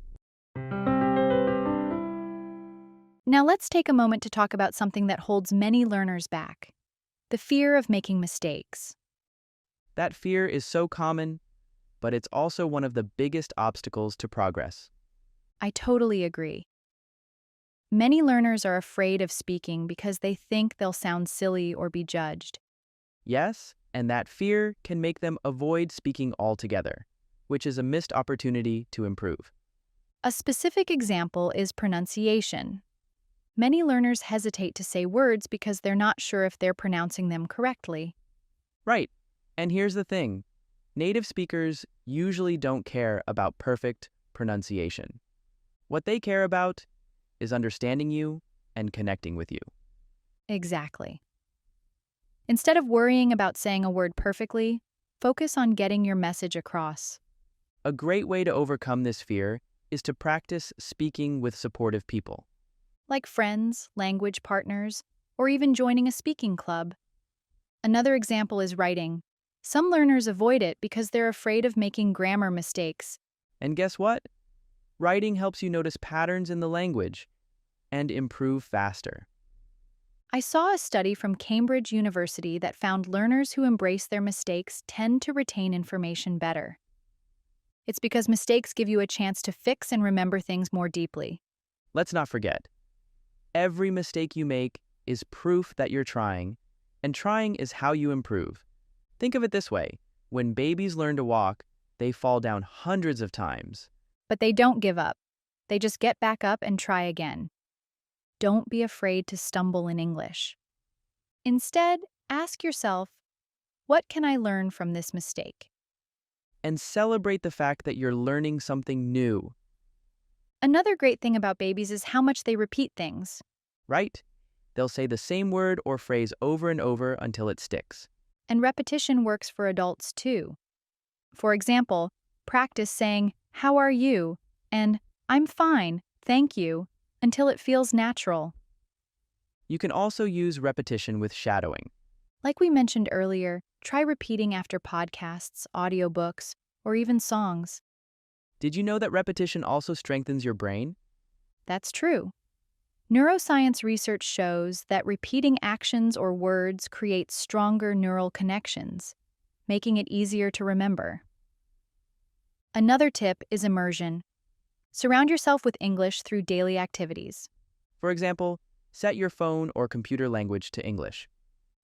Now let's take a moment to talk about something that holds many learners back: the fear of making mistakes. That fear is so common, but it's also one of the biggest obstacles to progress. I totally agree. Many learners are afraid of speaking because they think they'll sound silly or be judged. Yes, and that fear can make them avoid speaking altogether, which is a missed opportunity to improve. A specific example is pronunciation. Many learners hesitate to say words because they're not sure if they're pronouncing them correctly. Right, and here's the thing. Native speakers usually don't care about perfect pronunciation. What they care about is understanding you and connecting with you. Exactly. Instead of worrying about saying a word perfectly, focus on getting your message across. A great way to overcome this fear is to practice speaking with supportive people. Like friends, language partners, or even joining a speaking club. Another example is writing. Some learners avoid it because they're afraid of making grammar mistakes. And guess what? Writing helps you notice patterns in the language and improve faster. I saw a study from Cambridge University that found learners who embrace their mistakes tend to retain information better. It's because mistakes give you a chance to fix and remember things more deeply. Let's not forget, every mistake you make is proof that you're trying, and trying is how you improve. Think of it this way: when babies learn to walk, they fall down hundreds of times. But they don't give up. They just get back up and try again. Don't be afraid to stumble in English. Instead, ask yourself, what can I learn from this mistake? And celebrate the fact that you're learning something new, Another great thing about babies is how much they repeat things. right? They'll say the same word or phrase over and over until it sticks. And repetition works for adults too. For example, practice saying, "How are you?" and "I'm fine, thank you," until it feels natural. You can also use repetition with shadowing. Like we mentioned earlier, try repeating after podcasts, audiobooks, or even songs. Did you know that repetition also strengthens your brain? That's true. Neuroscience research shows that repeating actions or words creates stronger neural connections, making it easier to remember. Another tip is immersion. Surround yourself with English through daily activities. For example, set your phone or computer language to English.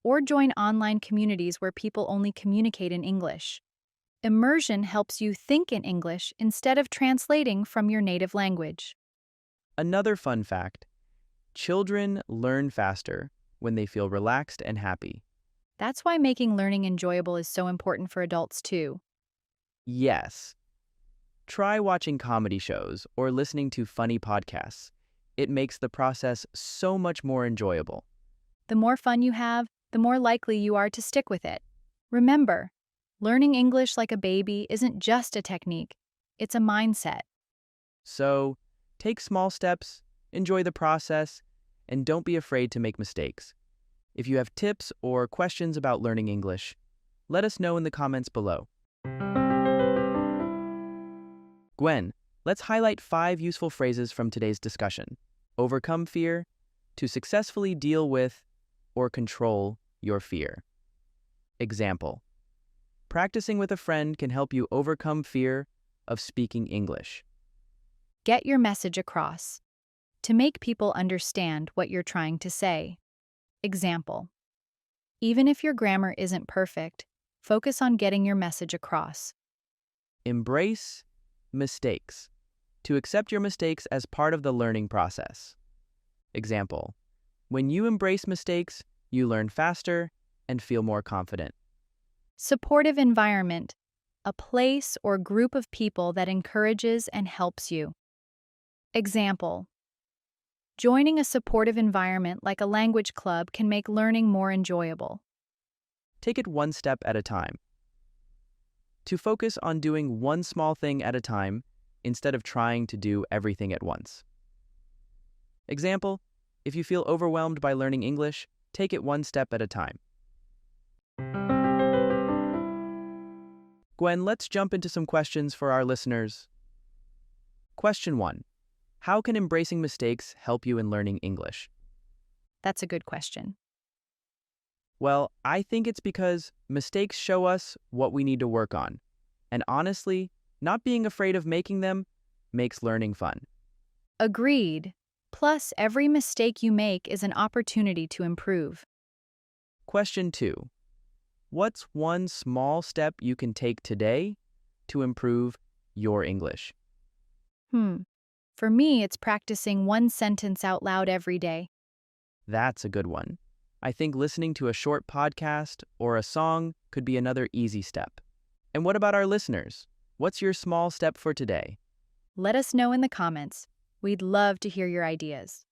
Or join online communities where people only communicate in English. Immersion helps you think in English instead of translating from your native language. Another fun fact: children learn faster when they feel relaxed and happy. That's why making learning enjoyable is so important for adults too. Yes. Try watching comedy shows or listening to funny podcasts. It makes the process so much more enjoyable. The more fun you have, the more likely you are to stick with it. Remember, learning English like a baby isn't just a technique, it's a mindset. So, take small steps, enjoy the process, and don't be afraid to make mistakes. If you have tips or questions about learning English, let us know in the comments below. Gwen, let's highlight 5 useful phrases from today's discussion. Overcome fear, to successfully deal with or control your fear. Example: practicing with a friend can help you overcome fear of speaking English. Get your message across. To make people understand what you're trying to say. Example: even if your grammar isn't perfect, focus on getting your message across. Embrace mistakes, to accept your mistakes as part of the learning process. Example: when you embrace mistakes, you learn faster and feel more confident. Supportive environment, a place or group of people that encourages and helps you. Example: joining a supportive environment like a language club can make learning more enjoyable. Take it one step at a time. To focus on doing one small thing at a time instead of trying to do everything at once. Example, if you feel overwhelmed by learning English, take it one step at a time. Gwen, let's jump into some questions for our listeners. Question 1. How can embracing mistakes help you in learning English? That's a good question. Well, I think it's because mistakes show us what we need to work on. And honestly, not being afraid of making them makes learning fun. Agreed. Plus, every mistake you make is an opportunity to improve. Question 2. What's one small step you can take today to improve your English? For me, it's practicing one sentence out loud every day. That's a good one. I think listening to a short podcast or a song could be another easy step. And what about our listeners? What's your small step for today? Let us know in the comments. We'd love to hear your ideas.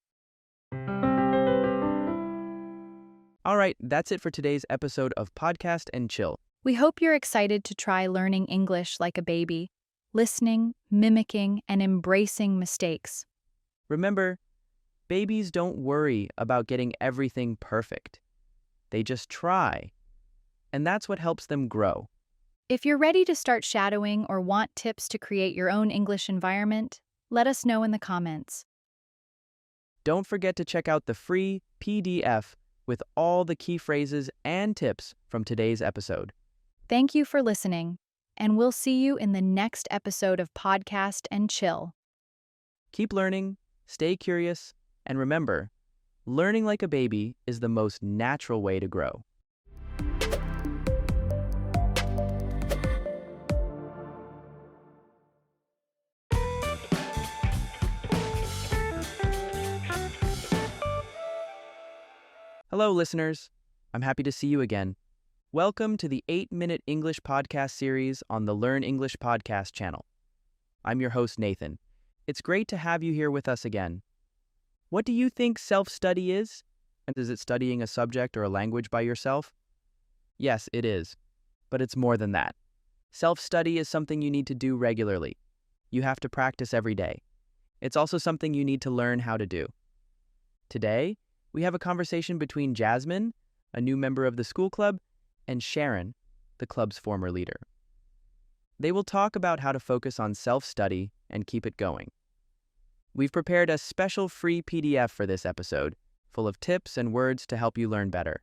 All right, that's it for today's episode of Podcast and Chill. We hope you're excited to try learning English like a baby, listening, mimicking, and embracing mistakes. Remember, babies don't worry about getting everything perfect. They just try. And that's what helps them grow. If you're ready to start shadowing or want tips to create your own English environment, let us know in the comments. Don't forget to check out the free PDF with all the key phrases and tips from today's episode. Thank you for listening, and we'll see you in the next episode of Podcast and Chill. Keep learning, stay curious, and remember, learning like a baby is the most natural way to grow. Hello, listeners. I'm happy to see you again. Welcome to the 8-Minute English Podcast series on the Learn English Podcast channel. I'm your host, Nathan. It's great to have you here with us again. What do you think self-study is? And is it studying a subject or a language by yourself? Yes, it is. But it's more than that. Self-study is something you need to do regularly. You have to practice every day. It's also something you need to learn how to do. Today, we have a conversation between Jasmine, a new member of the school club, and Sharon, the club's former leader. They will talk about how to focus on self-study and keep it going. We've prepared a special free PDF for this episode, full of tips and words to help you learn better.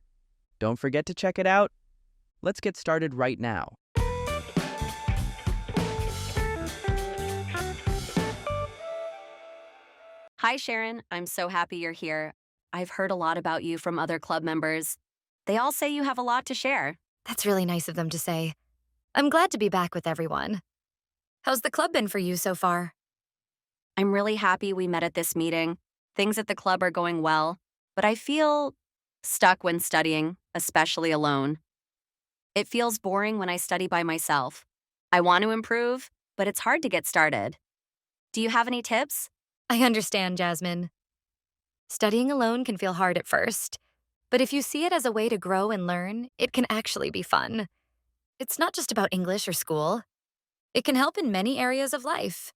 Don't forget to check it out. Let's get started right now. Hi, Sharon. I'm so happy you're here. I've heard a lot about you from other club members. They all say you have a lot to share. That's really nice of them to say. I'm glad to be back with everyone. How's the club been for you so far? I'm really happy we met at this meeting. Things at the club are going well, but I feel stuck when studying, especially alone. It feels boring when I study by myself. I want to improve, but it's hard to get started. Do you have any tips? I understand, Jasmine. Studying alone can feel hard at first, but if you see it as a way to grow and learn, it can actually be fun. It's not just about English or school. It can help in many areas of life.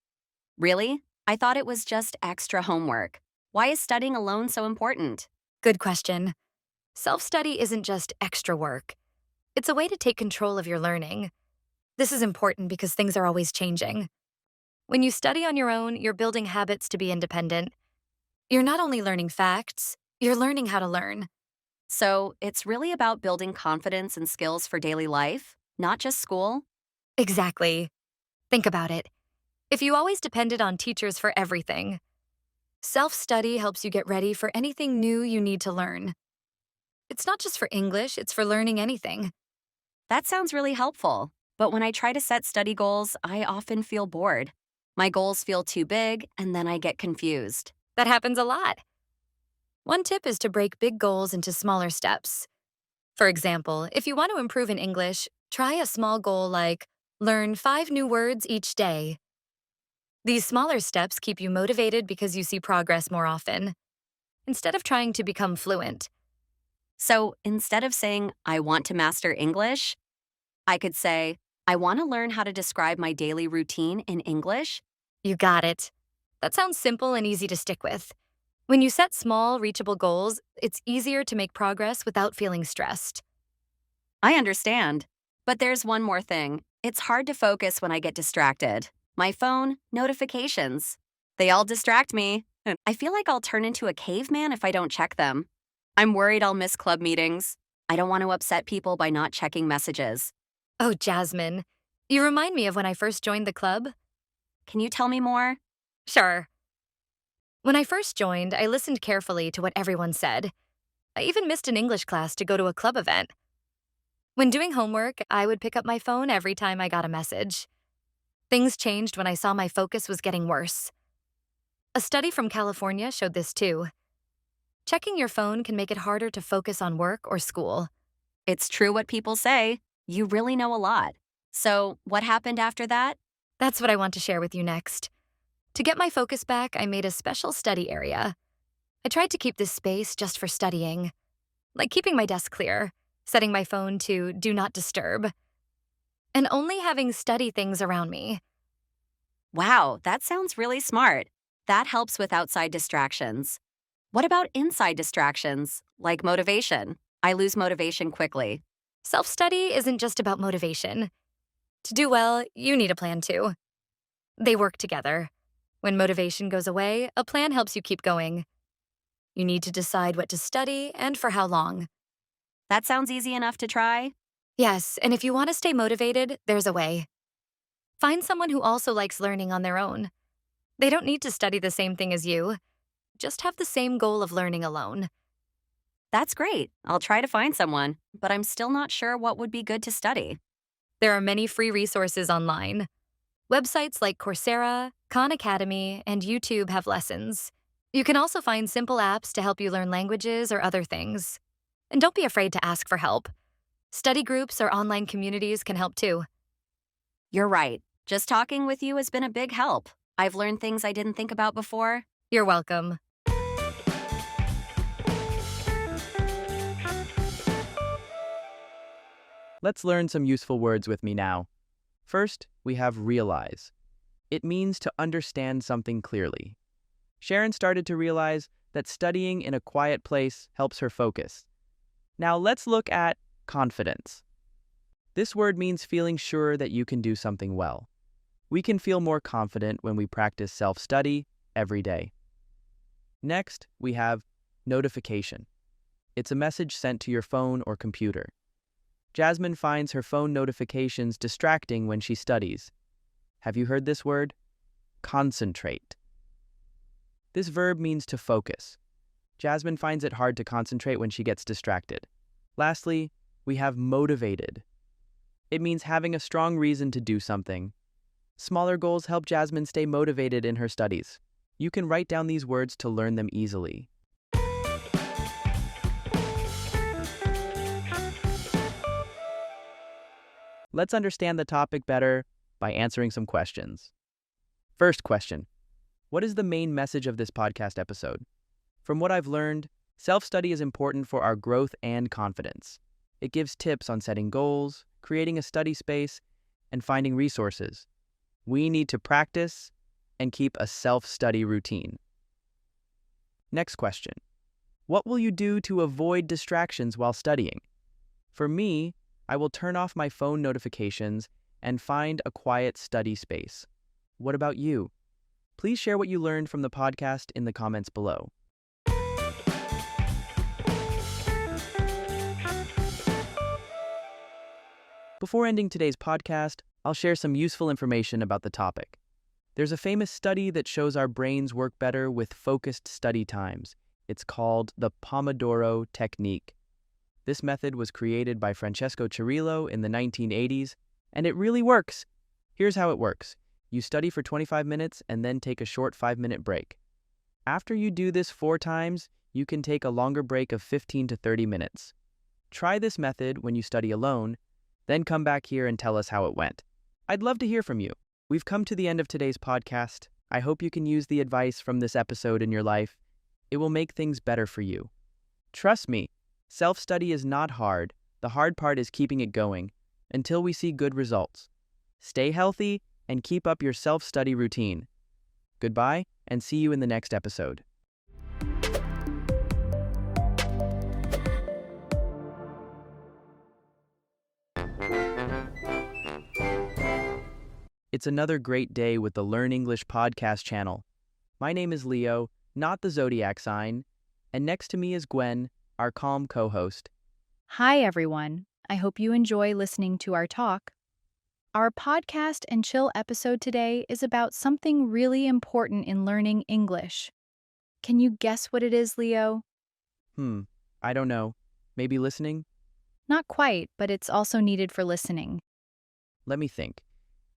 Really? I thought it was just extra homework. Why is studying alone so important? Good question. Self-study isn't just extra work. It's a way to take control of your learning. This is important because things are always changing. When you study on your own, you're building habits to be independent. You're not only learning facts, you're learning how to learn. So it's really about building confidence and skills for daily life, not just school? Exactly. Think about it. If you always depended on teachers for everything, self-study helps you get ready for anything new you need to learn. It's not just for English, it's for learning anything. That sounds really helpful. But when I try to set study goals, I often feel bored. My goals feel too big, and then I get confused. That happens a lot. One tip is to break big goals into smaller steps. For example, if you want to improve in English, try a small goal like learn 5 new words each day. These smaller steps keep you motivated because you see progress more often, instead of trying to become fluent. So instead of saying, I want to master English, I could say, I want to learn how to describe my daily routine in English. You got it. That sounds simple and easy to stick with. When you set small, reachable goals, it's easier to make progress without feeling stressed. I understand. But there's one more thing. It's hard to focus when I get distracted. My phone, notifications. They all distract me. I feel like I'll turn into a caveman if I don't check them. I'm worried I'll miss club meetings. I don't want to upset people by not checking messages. Oh, Jasmine, you remind me of when I first joined the club. Can you tell me more? Sure. When I first joined, I listened carefully to what everyone said. I even missed an English class to go to a club event. When doing homework, I would pick up my phone every time I got a message. Things changed when I saw my focus was getting worse. A study from California showed this too. Checking your phone can make it harder to focus on work or school. It's true what people say. You really know a lot. So, what happened after that? That's what I want to share with you next. To get my focus back, I made a special study area. I tried to keep this space just for studying, like keeping my desk clear, setting my phone to do not disturb, and only having study things around me. Wow, that sounds really smart. That helps with outside distractions. What about inside distractions, like motivation? I lose motivation quickly. Self-study isn't just about motivation. To do well, you need a plan too. They work together. When motivation goes away, a plan helps you keep going. You need to decide what to study and for how long. That sounds easy enough to try. Yes, and if you want to stay motivated, there's a way. Find someone who also likes learning on their own. They don't need to study the same thing as you. Just have the same goal of learning alone. That's great. I'll try to find someone, but I'm still not sure what would be good to study. There are many free resources online. Websites like Coursera, Khan Academy, and YouTube have lessons. You can also find simple apps to help you learn languages or other things. And don't be afraid to ask for help. Study groups or online communities can help too. You're right. Just talking with you has been a big help. I've learned things I didn't think about before. You're welcome. Let's learn some useful words with me now. First, we have realize. It means to understand something clearly. Sharon started to realize that studying in a quiet place helps her focus. Now let's look at confidence. This word means feeling sure that you can do something well. We can feel more confident when we practice self-study every day. Next, we have notification. It's a message sent to your phone or computer. Jasmine finds her phone notifications distracting when she studies. Have you heard this word? Concentrate. This verb means to focus. Jasmine finds it hard to concentrate when she gets distracted. Lastly, we have motivated. It means having a strong reason to do something. Smaller goals help Jasmine stay motivated in her studies. You can write down these words to learn them easily. Let's understand the topic better by answering some questions. First question: what is the main message of this podcast episode? From what I've learned, self-study is important for our growth and confidence. It gives tips on setting goals, creating a study space, and finding resources. We need to practice and keep a self-study routine. Next question: what will you do to avoid distractions while studying? For me, I will turn off my phone notifications and find a quiet study space. What about you? Please share what you learned from the podcast in the comments below. Before ending today's podcast, I'll share some useful information about the topic. There's a famous study that shows our brains work better with focused study times. It's called the Pomodoro technique. This method was created by Francesco Cirillo in the 1980s, and it really works. Here's how it works. You study for 25 minutes and then take a short 5-minute break. After you do this 4 times, you can take a longer break of 15 to 30 minutes. Try this method when you study alone, then come back here and tell us how it went. I'd love to hear from you. We've come to the end of today's podcast. I hope you can use the advice from this episode in your life. It will make things better for you. Trust me, self-study is not hard. The hard part is keeping it going until we see good results. Stay healthy and keep up your self-study routine. Goodbye, and see you in the next episode. It's another great day with the Learn English podcast channel. My name is Leo, not the zodiac sign, and next to me is Gwen, our calm co-host. Hi, everyone. I hope you enjoy listening to our talk. Our podcast and chill episode today is about something really important in learning English. Can you guess what it is, Leo? I don't know. Maybe listening? Not quite, but it's also needed for listening. Let me think.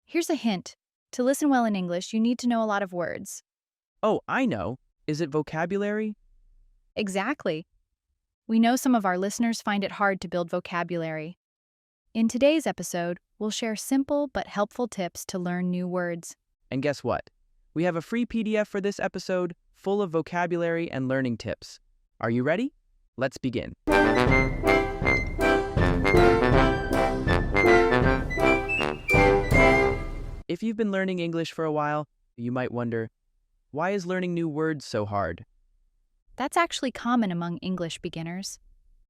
Here's a hint. To listen well in English, you need to know a lot of words. Oh, I know. Is it vocabulary? Exactly. We know some of our listeners find it hard to build vocabulary. In today's episode, we'll share simple but helpful tips to learn new words. And guess what? We have a free PDF for this episode full of vocabulary and learning tips. Are you ready? Let's begin. If you've been learning English for a while, you might wonder, why is learning new words so hard? That's actually common among English beginners.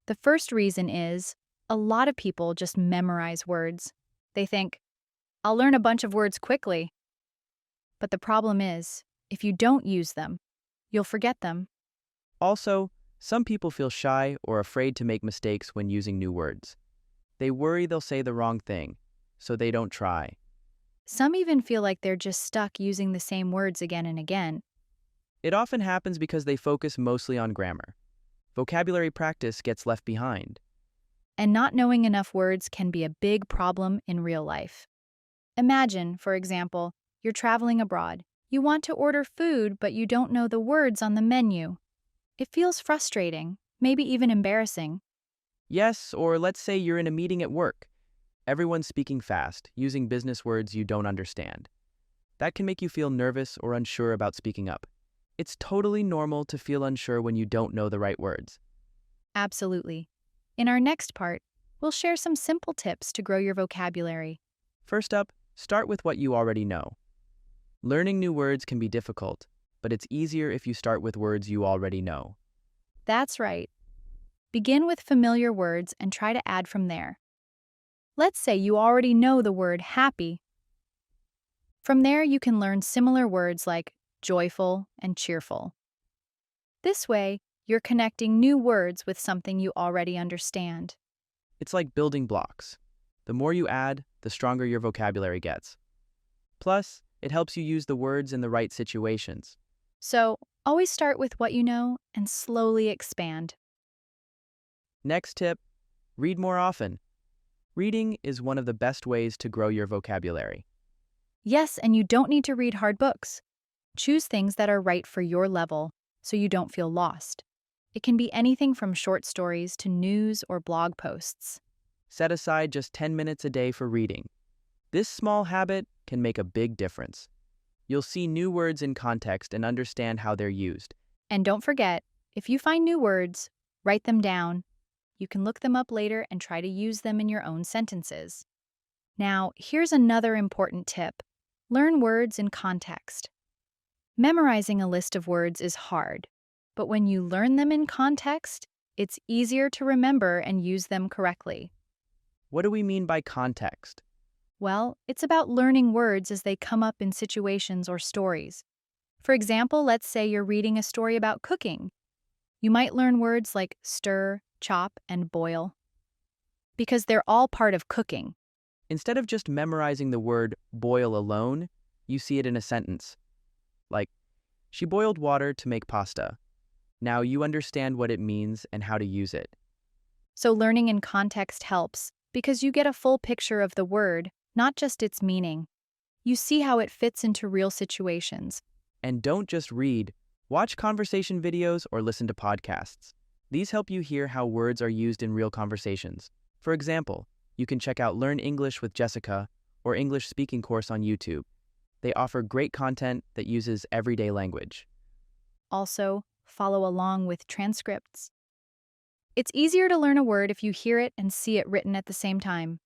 The first reason is a lot of people just memorize words. They think, I'll learn a bunch of words quickly. But the problem is, if you don't use them, you'll forget them. Also, some people feel shy or afraid to make mistakes when using new words. They worry they'll say the wrong thing, so they don't try. Some even feel like they're just stuck using the same words again and again. It often happens because they focus mostly on grammar. Vocabulary practice gets left behind. And not knowing enough words can be a big problem in real life. Imagine, for example, you're traveling abroad. You want to order food, but you don't know the words on the menu. It feels frustrating, maybe even embarrassing. Yes, or let's say you're in a meeting at work. Everyone's speaking fast, using business words you don't understand. That can make you feel nervous or unsure about speaking up. It's totally normal to feel unsure when you don't know the right words. Absolutely. In our next part, we'll share some simple tips to grow your vocabulary. First up, start with what you already know. Learning new words can be difficult, but it's easier if you start with words you already know. That's right. Begin with familiar words and try to add from there. Let's say you already know the word happy. From there, you can learn similar words like joyful and cheerful. This way, you're connecting new words with something you already understand. It's like building blocks. The more you add, the stronger your vocabulary gets. Plus, it helps you use the words in the right situations. So, always start with what you know and slowly expand. Next tip, read more often. Reading is one of the best ways to grow your vocabulary. Yes, and you don't need to read hard books. Choose things that are right for your level so you don't feel lost. It can be anything from short stories to news or blog posts. Set aside just 10 minutes a day for reading. This small habit can make a big difference. You'll see new words in context and understand how they're used. And don't forget, if you find new words, write them down. You can look them up later and try to use them in your own sentences. Now, here's another important tip. Learn words in context. Memorizing a list of words is hard, but when you learn them in context, it's easier to remember and use them correctly. What do we mean by context? Well, it's about learning words as they come up in situations or stories. For example, let's say you're reading a story about cooking. You might learn words like stir, chop, and boil, because they're all part of cooking. Instead of just memorizing the word boil alone, you see it in a sentence. Like, she boiled water to make pasta. Now you understand what it means and how to use it. So learning in context helps because you get a full picture of the word, not just its meaning. You see how it fits into real situations. And don't just read. Watch conversation videos or listen to podcasts. These help you hear how words are used in real conversations. For example, you can check out Learn English with Jessica or English Speaking course on YouTube. They offer great content that uses everyday language. Also, follow along with transcripts. It's easier to learn a word if you hear it and see it written at the same time.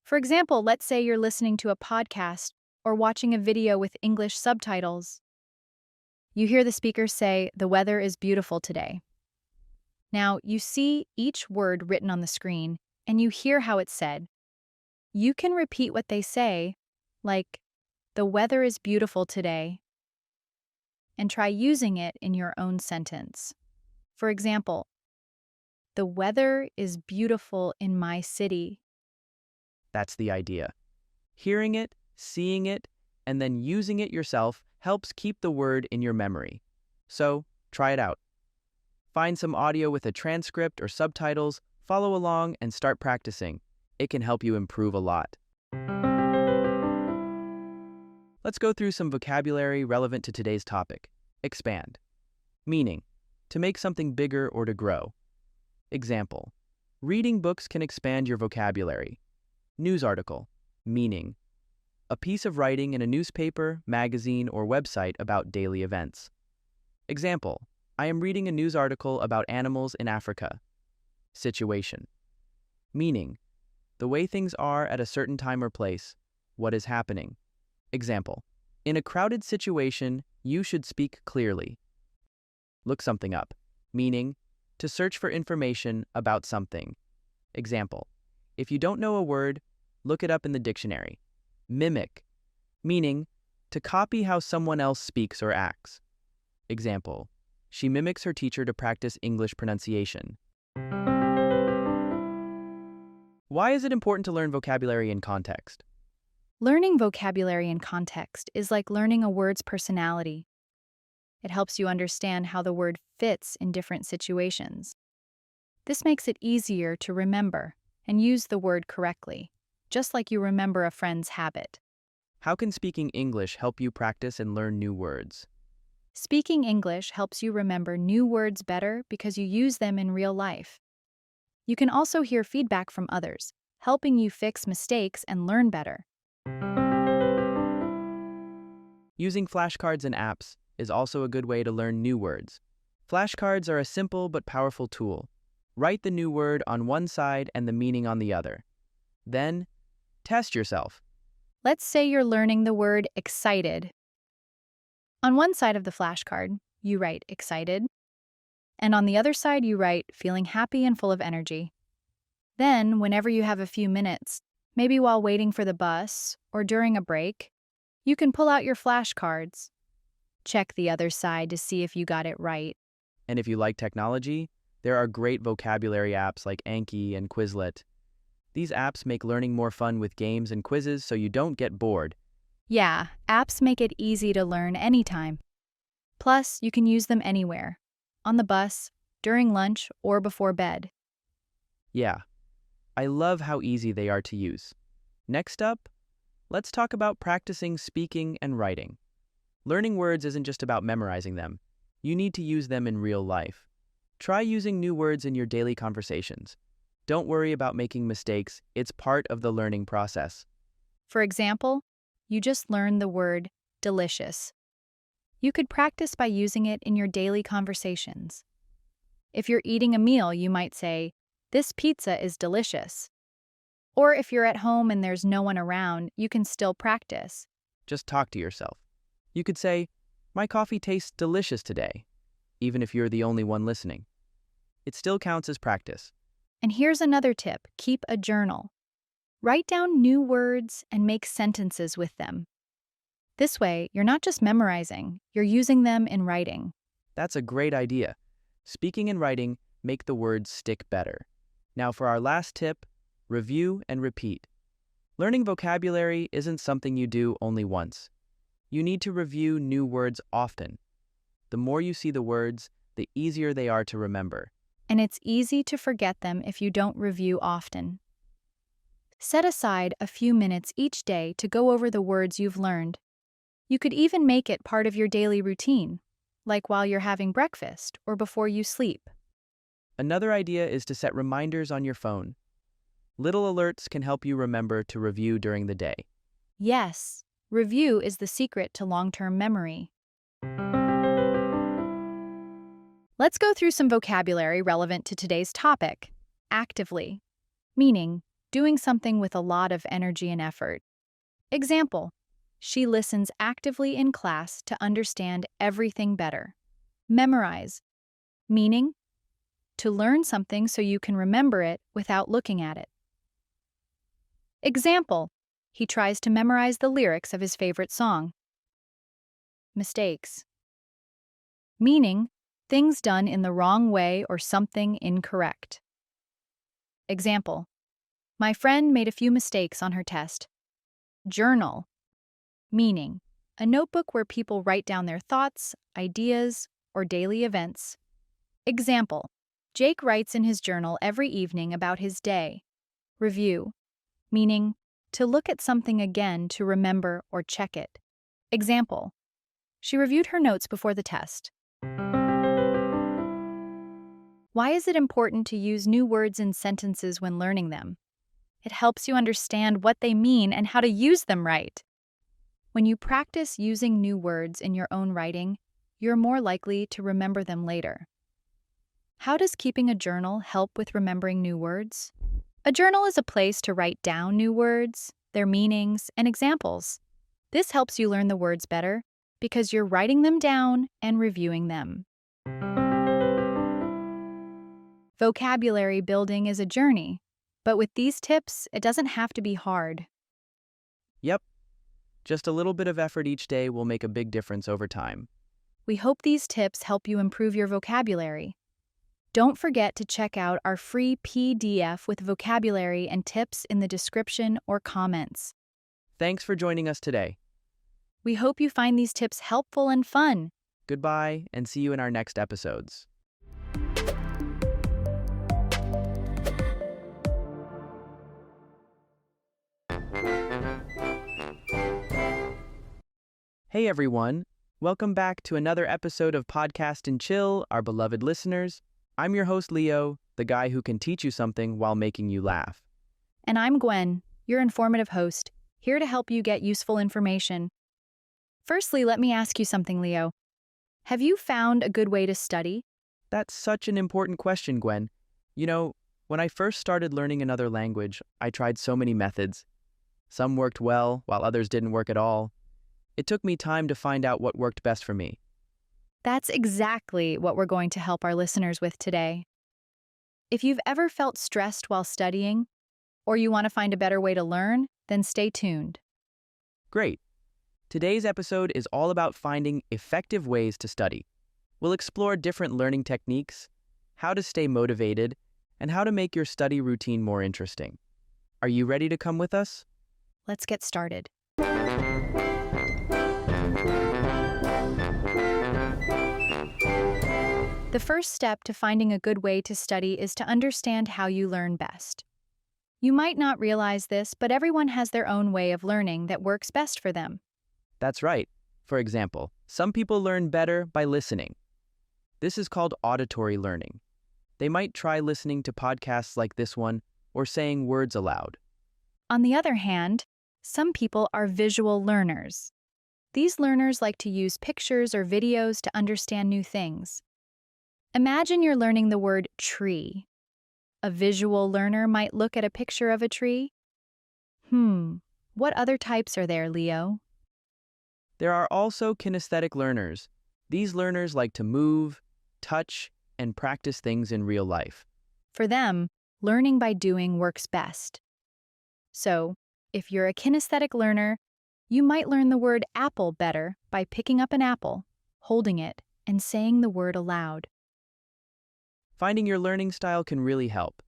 For example, let's say you're listening to a podcast or watching a video with English subtitles. You hear the speaker say, "The weather is beautiful today." Now, you see each word written on the screen, and you hear how it's said. You can repeat what they say, like, "The weather is beautiful today," and try using it in your own sentence. For example, "The weather is beautiful in my city." That's the idea. Hearing it, seeing it, and then using it yourself helps keep the word in your memory. So, try it out. Find some audio with a transcript or subtitles, follow along, and start practicing. It can help you improve a lot. Let's go through some vocabulary relevant to today's topic. Expand. Meaning, to make something bigger or to grow. Example, reading books can expand your vocabulary. News article. Meaning, a piece of writing in a newspaper, magazine, or website about daily events. Example, I am reading a news article about animals in Africa. Situation. Meaning, the way things are at a certain time or place, what is happening. Example, in a crowded situation, you should speak clearly. Look something up. Meaning, to search for information about something. Example, if you don't know a word, look it up in the dictionary. Mimic. Meaning, to copy how someone else speaks or acts. Example, she mimics her teacher to practice English pronunciation. Why is it important to learn vocabulary in context? Learning vocabulary in context is like learning a word's personality. It helps you understand how the word fits in different situations. This makes it easier to remember and use the word correctly, just like you remember a friend's habit. How can speaking English help you practice and learn new words? Speaking English helps you remember new words better because you use them in real life. You can also hear feedback from others, helping you fix mistakes and learn better. Using flashcards and apps is also a good way to learn new words. Flashcards are a simple but powerful tool. Write the new word on one side and the meaning on the other. Then, test yourself. Let's say you're learning the word excited. On one side of the flashcard, you write excited, and on the other side you write feeling happy and full of energy. Then, whenever you have a few minutes, maybe while waiting for the bus or during a break, you can pull out your flashcards. Check the other side to see if you got it right. And if you like technology, there are great vocabulary apps like Anki and Quizlet. These apps make learning more fun with games and quizzes so you don't get bored. Yeah, apps make it easy to learn anytime. Plus, you can use them anywhere, on the bus, during lunch, or before bed. Yeah, I love how easy they are to use. Next up, let's talk about practicing speaking and writing. Learning words isn't just about memorizing them. You need to use them in real life. Try using new words in your daily conversations. Don't worry about making mistakes, it's part of the learning process. For example, you just learned the word delicious. You could practice by using it in your daily conversations. If you're eating a meal, you might say, "This pizza is delicious." Or if you're at home and there's no one around, you can still practice. Just talk to yourself. You could say, "My coffee tastes delicious today," even if you're the only one listening. It still counts as practice. And here's another tip: keep a journal. Write down new words and make sentences with them. This way, you're not just memorizing, you're using them in writing. That's a great idea. Speaking and writing make the words stick better. Now for our last tip, review and repeat. Learning vocabulary isn't something you do only once. You need to review new words often. The more you see the words, the easier they are to remember. And it's easy to forget them if you don't review often. Set aside a few minutes each day to go over the words you've learned. You could even make it part of your daily routine, like while you're having breakfast or before you sleep. Another idea is to set reminders on your phone. Little alerts can help you remember to review during the day. Yes, review is the secret to long-term memory. Let's go through some vocabulary relevant to today's topic. Actively, meaning doing something with a lot of energy and effort. Example, she listens actively in class to understand everything better. Memorize, meaning to learn something so you can remember it without looking at it. Example, He tries to memorize the lyrics of his favorite song. Mistakes. Meaning, things done in the wrong way or something incorrect. Example: my friend made a few mistakes on her test. Journal. Meaning, a notebook where people write down their thoughts, ideas, or daily events. Example: Jake writes in his journal every evening about his day. Review. Meaning, to look at something again to remember or check it. Example: she reviewed her notes before the test. Why is it important to use new words in sentences when learning them? It helps you understand what they mean and how to use them right. When you practice using new words in your own writing, you're more likely to remember them later. How does keeping a journal help with remembering new words? A journal is a place to write down new words, their meanings, and examples. This helps you learn the words better because you're writing them down and reviewing them. Vocabulary building is a journey, but with these tips, it doesn't have to be hard. Yep, just a little bit of effort each day will make a big difference over time. We hope these tips help you improve your vocabulary. Don't forget to check out our free PDF with vocabulary and tips in the description or comments. Thanks for joining us today. We hope you find these tips helpful and fun. Goodbye, and see you in our next episodes. Hey everyone, welcome back to another episode of Podcast and Chill, our beloved listeners. I'm your host Leo, the guy who can teach you something while making you laugh. And I'm Gwen, your informative host, here to help you get useful information. Firstly, let me ask you something, Leo. Have you found a good way to study? That's such an important question, Gwen. You know, when I first started learning another language, I tried so many methods. Some worked well, while others didn't work at all. It took me time to find out what worked best for me. That's exactly what we're going to help our listeners with today. If you've ever felt stressed while studying, or you want to find a better way to learn, then stay tuned. Great. Today's episode is all about finding effective ways to study. We'll explore different learning techniques, how to stay motivated, and how to make your study routine more interesting. Are you ready to come with us? Let's get started. The first step to finding a good way to study is to understand how you learn best. You might not realize this, but everyone has their own way of learning that works best for them. That's right. For example, some people learn better by listening. This is called auditory learning. They might try listening to podcasts like this one or saying words aloud. On the other hand, some people are visual learners. These learners like to use pictures or videos to understand new things. Imagine you're learning the word tree. A visual learner might look at a picture of a tree. What other types are there, Leo? There are also kinesthetic learners. These learners like to move, touch, and practice things in real life. For them, learning by doing works best. So, if you're a kinesthetic learner, you might learn the word apple better by picking up an apple, holding it, and saying the word aloud. Finding your learning style can really help.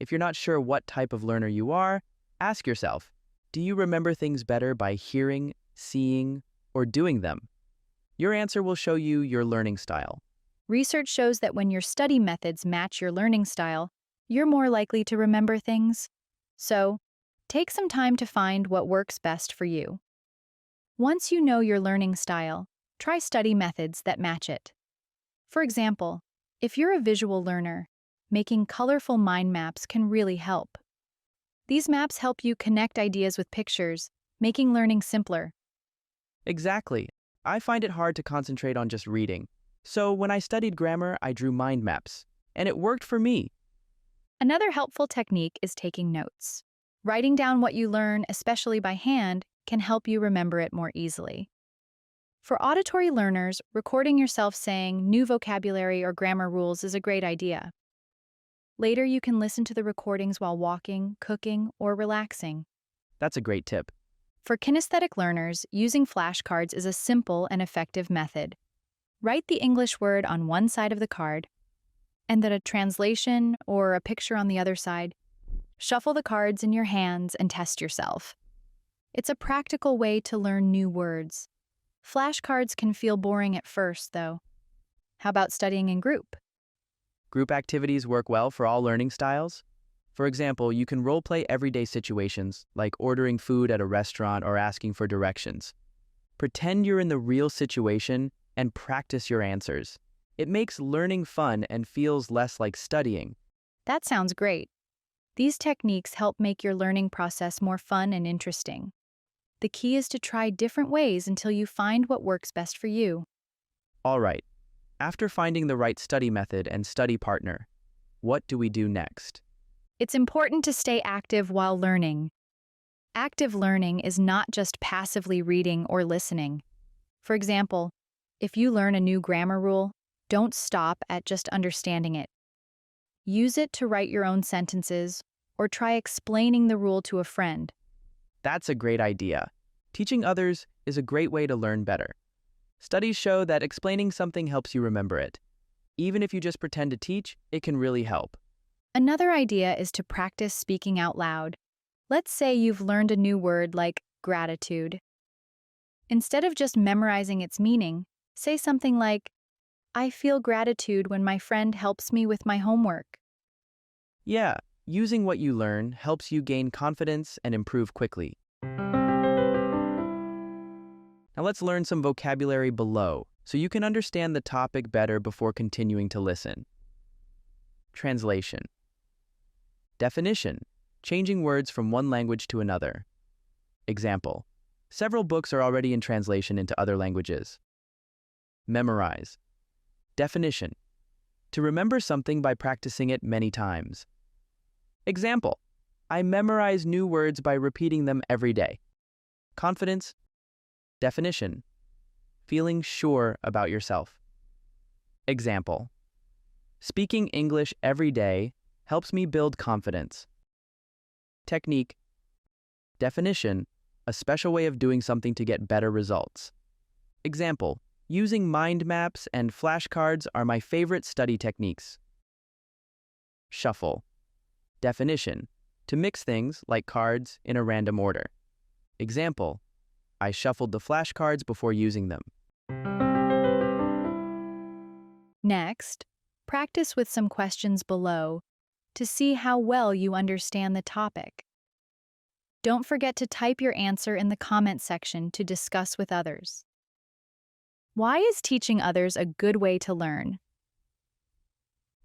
If you're not sure what type of learner you are, ask yourself, do you remember things better by hearing, seeing, or doing them? Your answer will show you your learning style. Research shows that when your study methods match your learning style, you're more likely to remember things. So, take some time to find what works best for you. Once you know your learning style, try study methods that match it. For example, if you're a visual learner, making colorful mind maps can really help. These maps help you connect ideas with pictures, making learning simpler. Exactly. I find it hard to concentrate on just reading. So when I studied grammar, I drew mind maps, and it worked for me. Another helpful technique is taking notes. Writing down what you learn, especially by hand, can help you remember it more easily. For auditory learners, recording yourself saying new vocabulary or grammar rules is a great idea. Later, you can listen to the recordings while walking, cooking, or relaxing. That's a great tip. For kinesthetic learners, using flashcards is a simple and effective method. Write the English word on one side of the card, and then a translation or a picture on the other side. Shuffle the cards in your hands and test yourself. It's a practical way to learn new words. Flashcards can feel boring at first, though. How about studying in group? Group activities work well for all learning styles. For example, you can role-play everyday situations, like ordering food at a restaurant or asking for directions. Pretend you're in the real situation and practice your answers. It makes learning fun and feels less like studying. That sounds great. These techniques help make your learning process more fun and interesting. The key is to try different ways until you find what works best for you. All right, after finding the right study method and study partner, what do we do next? It's important to stay active while learning. Active learning is not just passively reading or listening. For example, if you learn a new grammar rule, don't stop at just understanding it. Use it to write your own sentences or try explaining the rule to a friend. That's a great idea. Teaching others is a great way to learn better. Studies show that explaining something helps you remember it. Even if you just pretend to teach, it can really help. Another idea is to practice speaking out loud. Let's say you've learned a new word like gratitude. Instead of just memorizing its meaning, say something like, "I feel gratitude when my friend helps me with my homework." Yeah, using what you learn helps you gain confidence and improve quickly. Now let's learn some vocabulary below so you can understand the topic better before continuing to listen. Translation. Definition: changing words from one language to another. Example: several books are already in translation into other languages. Memorize. Definition: to remember something by practicing it many times. Example: I memorize new words by repeating them every day. Confidence. Definition: feeling sure about yourself. Example: speaking English every day helps me build confidence. Technique. Definition: a special way of doing something to get better results. Example: using mind maps and flashcards are my favorite study techniques. Shuffle. Definition: to mix things, like cards, in a random order. Example: I shuffled the flashcards before using them. Next, practice with some questions below to see how well you understand the topic. Don't forget to type your answer in the comment section to discuss with others. Why is teaching others a good way to learn?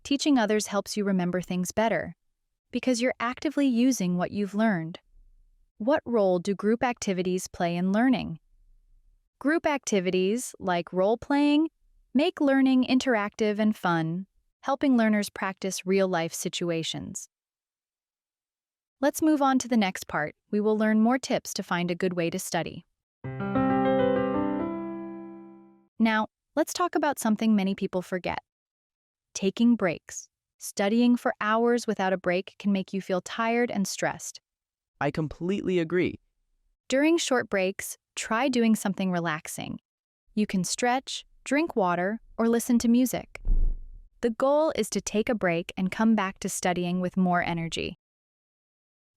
Teaching others helps you remember things better because you're actively using what you've learned. What role do group activities play in learning? Group activities, like role-playing, make learning interactive and fun, helping learners practice real-life situations. Let's move on to the next part. We will learn more tips to find a good way to study. Now, let's talk about something many people forget: taking breaks. Studying for hours without a break can make you feel tired and stressed. I completely agree. During short breaks, try doing something relaxing. You can stretch, drink water, or listen to music. The goal is to take a break and come back to studying with more energy.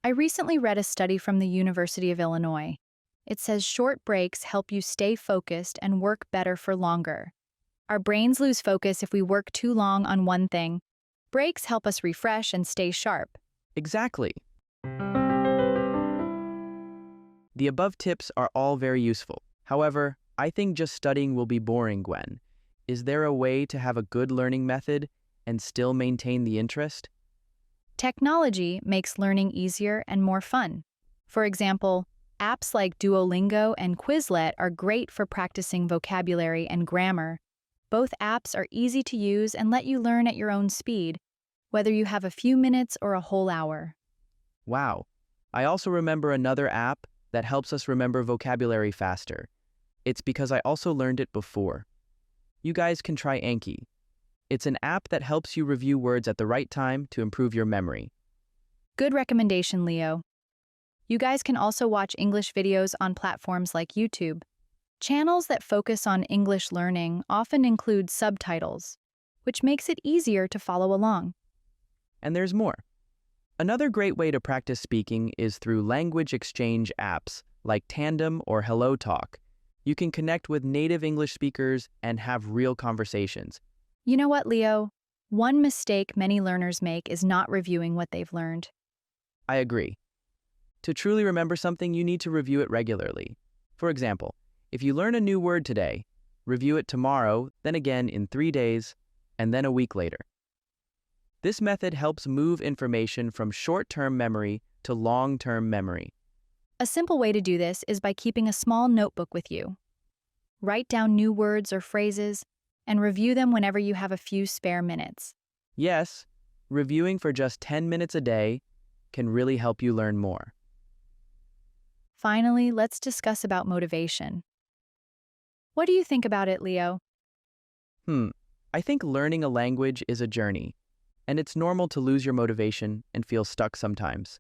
I recently read a study from the University of Illinois. It says short breaks help you stay focused and work better for longer. Our brains lose focus if we work too long on one thing. Breaks help us refresh and stay sharp. Exactly. The above tips are all very useful. However, I think just studying will be boring, Gwen. Is there a way to have a good learning method and still maintain the interest? Technology makes learning easier and more fun. For example, apps like Duolingo and Quizlet are great for practicing vocabulary and grammar. Both apps are easy to use and let you learn at your own speed, whether you have a few minutes or a whole hour. Wow. I also remember another app that helps us remember vocabulary faster. It's because I also learned it before. You guys can try Anki. It's an app that helps you review words at the right time to improve your memory. Good recommendation, Leo. You guys can also watch English videos on platforms like YouTube. Channels that focus on English learning often include subtitles, which makes it easier to follow along. And there's more. Another great way to practice speaking is through language exchange apps like Tandem or HelloTalk. You can connect with native English speakers and have real conversations. You know what, Leo? One mistake many learners make is not reviewing what they've learned. I agree. To truly remember something, you need to review it regularly. For example, if you learn a new word today, review it tomorrow, then again in 3 days, and then a week later. This method helps move information from short-term memory to long-term memory. A simple way to do this is by keeping a small notebook with you. Write down new words or phrases and review them whenever you have a few spare minutes. Yes, reviewing for just 10 minutes a day can really help you learn more. Finally, let's discuss about motivation. What do you think about it, Leo? I think learning a language is a journey, and it's normal to lose your motivation and feel stuck sometimes.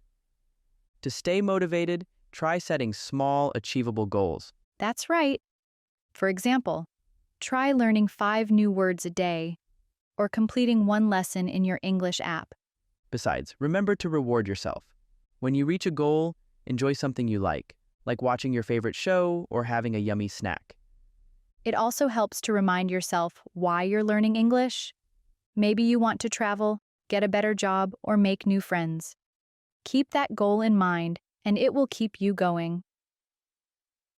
To stay motivated, try setting small, achievable goals. That's right. For example, try learning 5 new words a day or completing 1 lesson in your English app. Besides, remember to reward yourself. When you reach a goal, enjoy something you like watching your favorite show or having a yummy snack. It also helps to remind yourself why you're learning English. Maybe you want to travel, get a better job, or make new friends. Keep that goal in mind, and it will keep you going.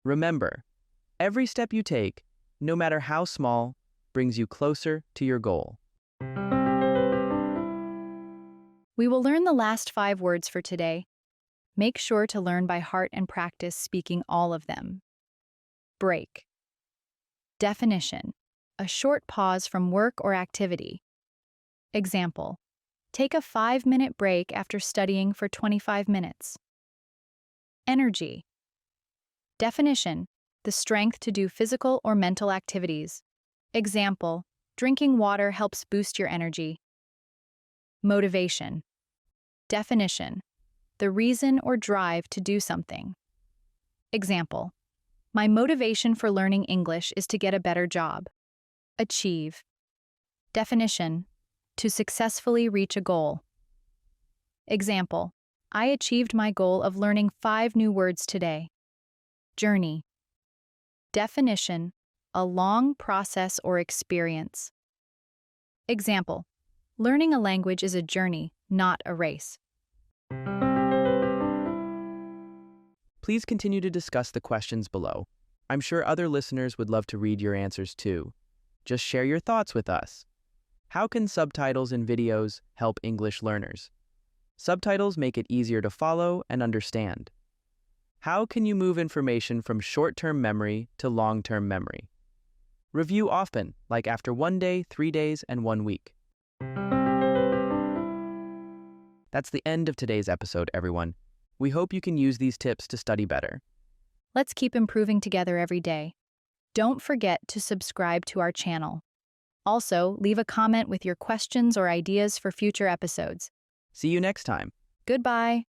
Remember, every step you take, no matter how small, brings you closer to your goal. We will learn the last 5 words for today. Make sure to learn by heart and practice speaking all of them. Break. Definition: a short pause from work or activity. Example: take a 5-minute break after studying for 25 minutes. Energy. Definition: the strength to do physical or mental activities. Example: drinking water helps boost your energy. Motivation. Definition: the reason or drive to do something. Example: my motivation for learning English is to get a better job. Achieve. Definition: to successfully reach a goal. Example: I achieved my goal of learning 5 new words today. Journey. Definition: a long process or experience. Example: learning a language is a journey, not a race. Please continue to discuss the questions below. I'm sure other listeners would love to read your answers too. Just share your thoughts with us. How can subtitles in videos help English learners? Subtitles make it easier to follow and understand. How can you move information from short-term memory to long-term memory? Review often, like after 1 day, 3 days, and 1 week. That's the end of today's episode, everyone. We hope you can use these tips to study better. Let's keep improving together every day. Don't forget to subscribe to our channel. Also, leave a comment with your questions or ideas for future episodes. See you next time. Goodbye.